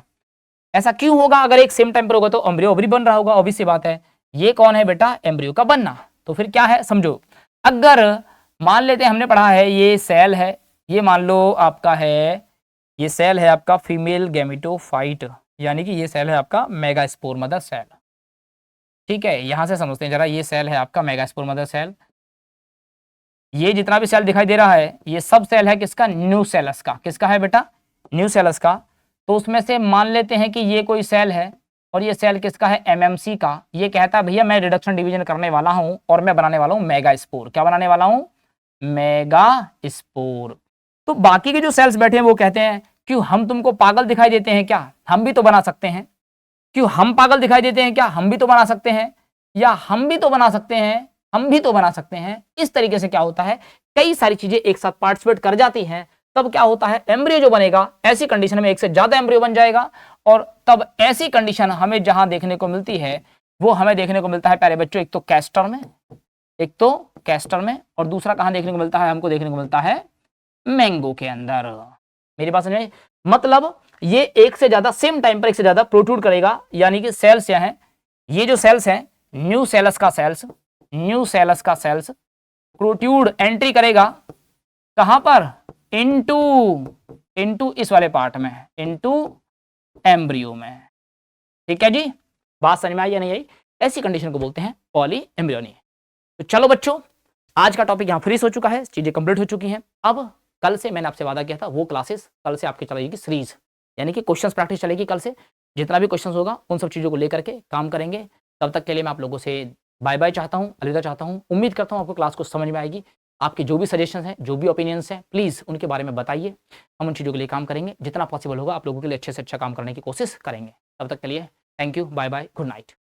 Speaker 1: ऐसा क्यों होगा? अगर एक सेम टाइम पर होगा तो एम्ब्रियो अभी बन रहा होगा, ऑब्वियस सी बात है। ये कौन है बेटा? एम्ब्रियो का बनना। तो फिर क्या है समझो, अगर मान लेते हैं हमने पढ़ा है ये सेल है, ये मान लो आपका है, ये सेल है आपका फीमेल गैमेटोफाइट, यानी कि ये सेल है आपका मेगास्पोर मदर सेल। ठीक है, यहां से समझते हैं जरा, ये सेल है आपका मेगास्पोर मदर सेल। ये जितना भी सेल दिखाई दे रहा है, ये सब सेल है किसका? न्यूसेलस का। किसका है बेटा? न्यूसेलस का। तो उसमें से मान लेते हैं कि ये कोई सेल है, और ये सेल किसका है? एमएमसी का। ये कहता है भैया मैं रिडक्शन डिवीजन करने वाला हूं और मैं बनाने वाला हूं मेगास्पोर। क्या बनाने वाला हूं? मेगास्पोर। तो बाकी के जो सेल्स बैठे हैं वो कहते हैं क्यों हम तुमको पागल दिखाई देते हैं क्या? हम भी तो बना सकते हैं। क्यों हम पागल दिखाई देते हैं क्या? हम भी तो बना सकते हैं, या हम भी तो बना सकते हैं, हम भी तो बना सकते हैं। इस तरीके से क्या होता है, कई सारी चीजें एक साथ पार्टिसिपेट कर जाती हैं, तब क्या होता है, एम्ब्रियो जो बनेगा, ऐसी कंडीशन में एक से ज्यादा एम्ब्रियो बन जाएगा। और तब ऐसी कंडीशन हमें जहां देखने को मिलती है, वो हमें देखने को मिलता है प्यारे बच्चों, एक तो कैस्टर में, और दूसरा कहां देखने को मिलता है? हमको देखने को मिलता है मैंगो के अंदर। मेरी बात समझ में? मतलब ये एक से ज्यादा सेम टाइम पर एक से ज्यादा प्रोट्रूड करेगा, यानी कि सेल्स क्या है, ये जो सेल्स हैं, न्यूसेलस का सेल्स प्रोट्रूड एंट्री करेगा कहां पर? इनटू इस वाले पार्ट में, इनटू एम्ब्रियो में। ठीक है जी, बात समझ में आई या नहीं आई? ऐसी कंडीशन को बोलते हैं पॉली एम्ब्रियोनी। तो चलो बच्चों, आज का टॉपिक यहाँ फिनिश हो चुका है, चीजें कंप्लीट हो चुकी हैं। अब कल से मैंने आपसे वादा किया था, वो क्लासेस कल से आपकी चलेगी सीरीज, यानी कि क्वेश्चंस प्रैक्टिस चलेगी कल से। जितना भी क्वेश्चंस होगा उन सब चीज़ों को लेकर के काम करेंगे। तब तक के लिए मैं आप लोगों से बाय बाय चाहता हूँ, अलविदा चाहता हूँ। उम्मीद करता हूँ आपको क्लास को समझ में आएगी। आपके जो भी सजेशन हैं, जो भी ओपिनियंस हैं, प्लीज़ उनके बारे में बताइए। हम उन चीज़ों के लिए काम करेंगे, जितना पॉसिबल होगा आप लोगों के लिए अच्छे से अच्छा काम करने की कोशिश करेंगे। तब तक के लिए thank you, bye bye, good night.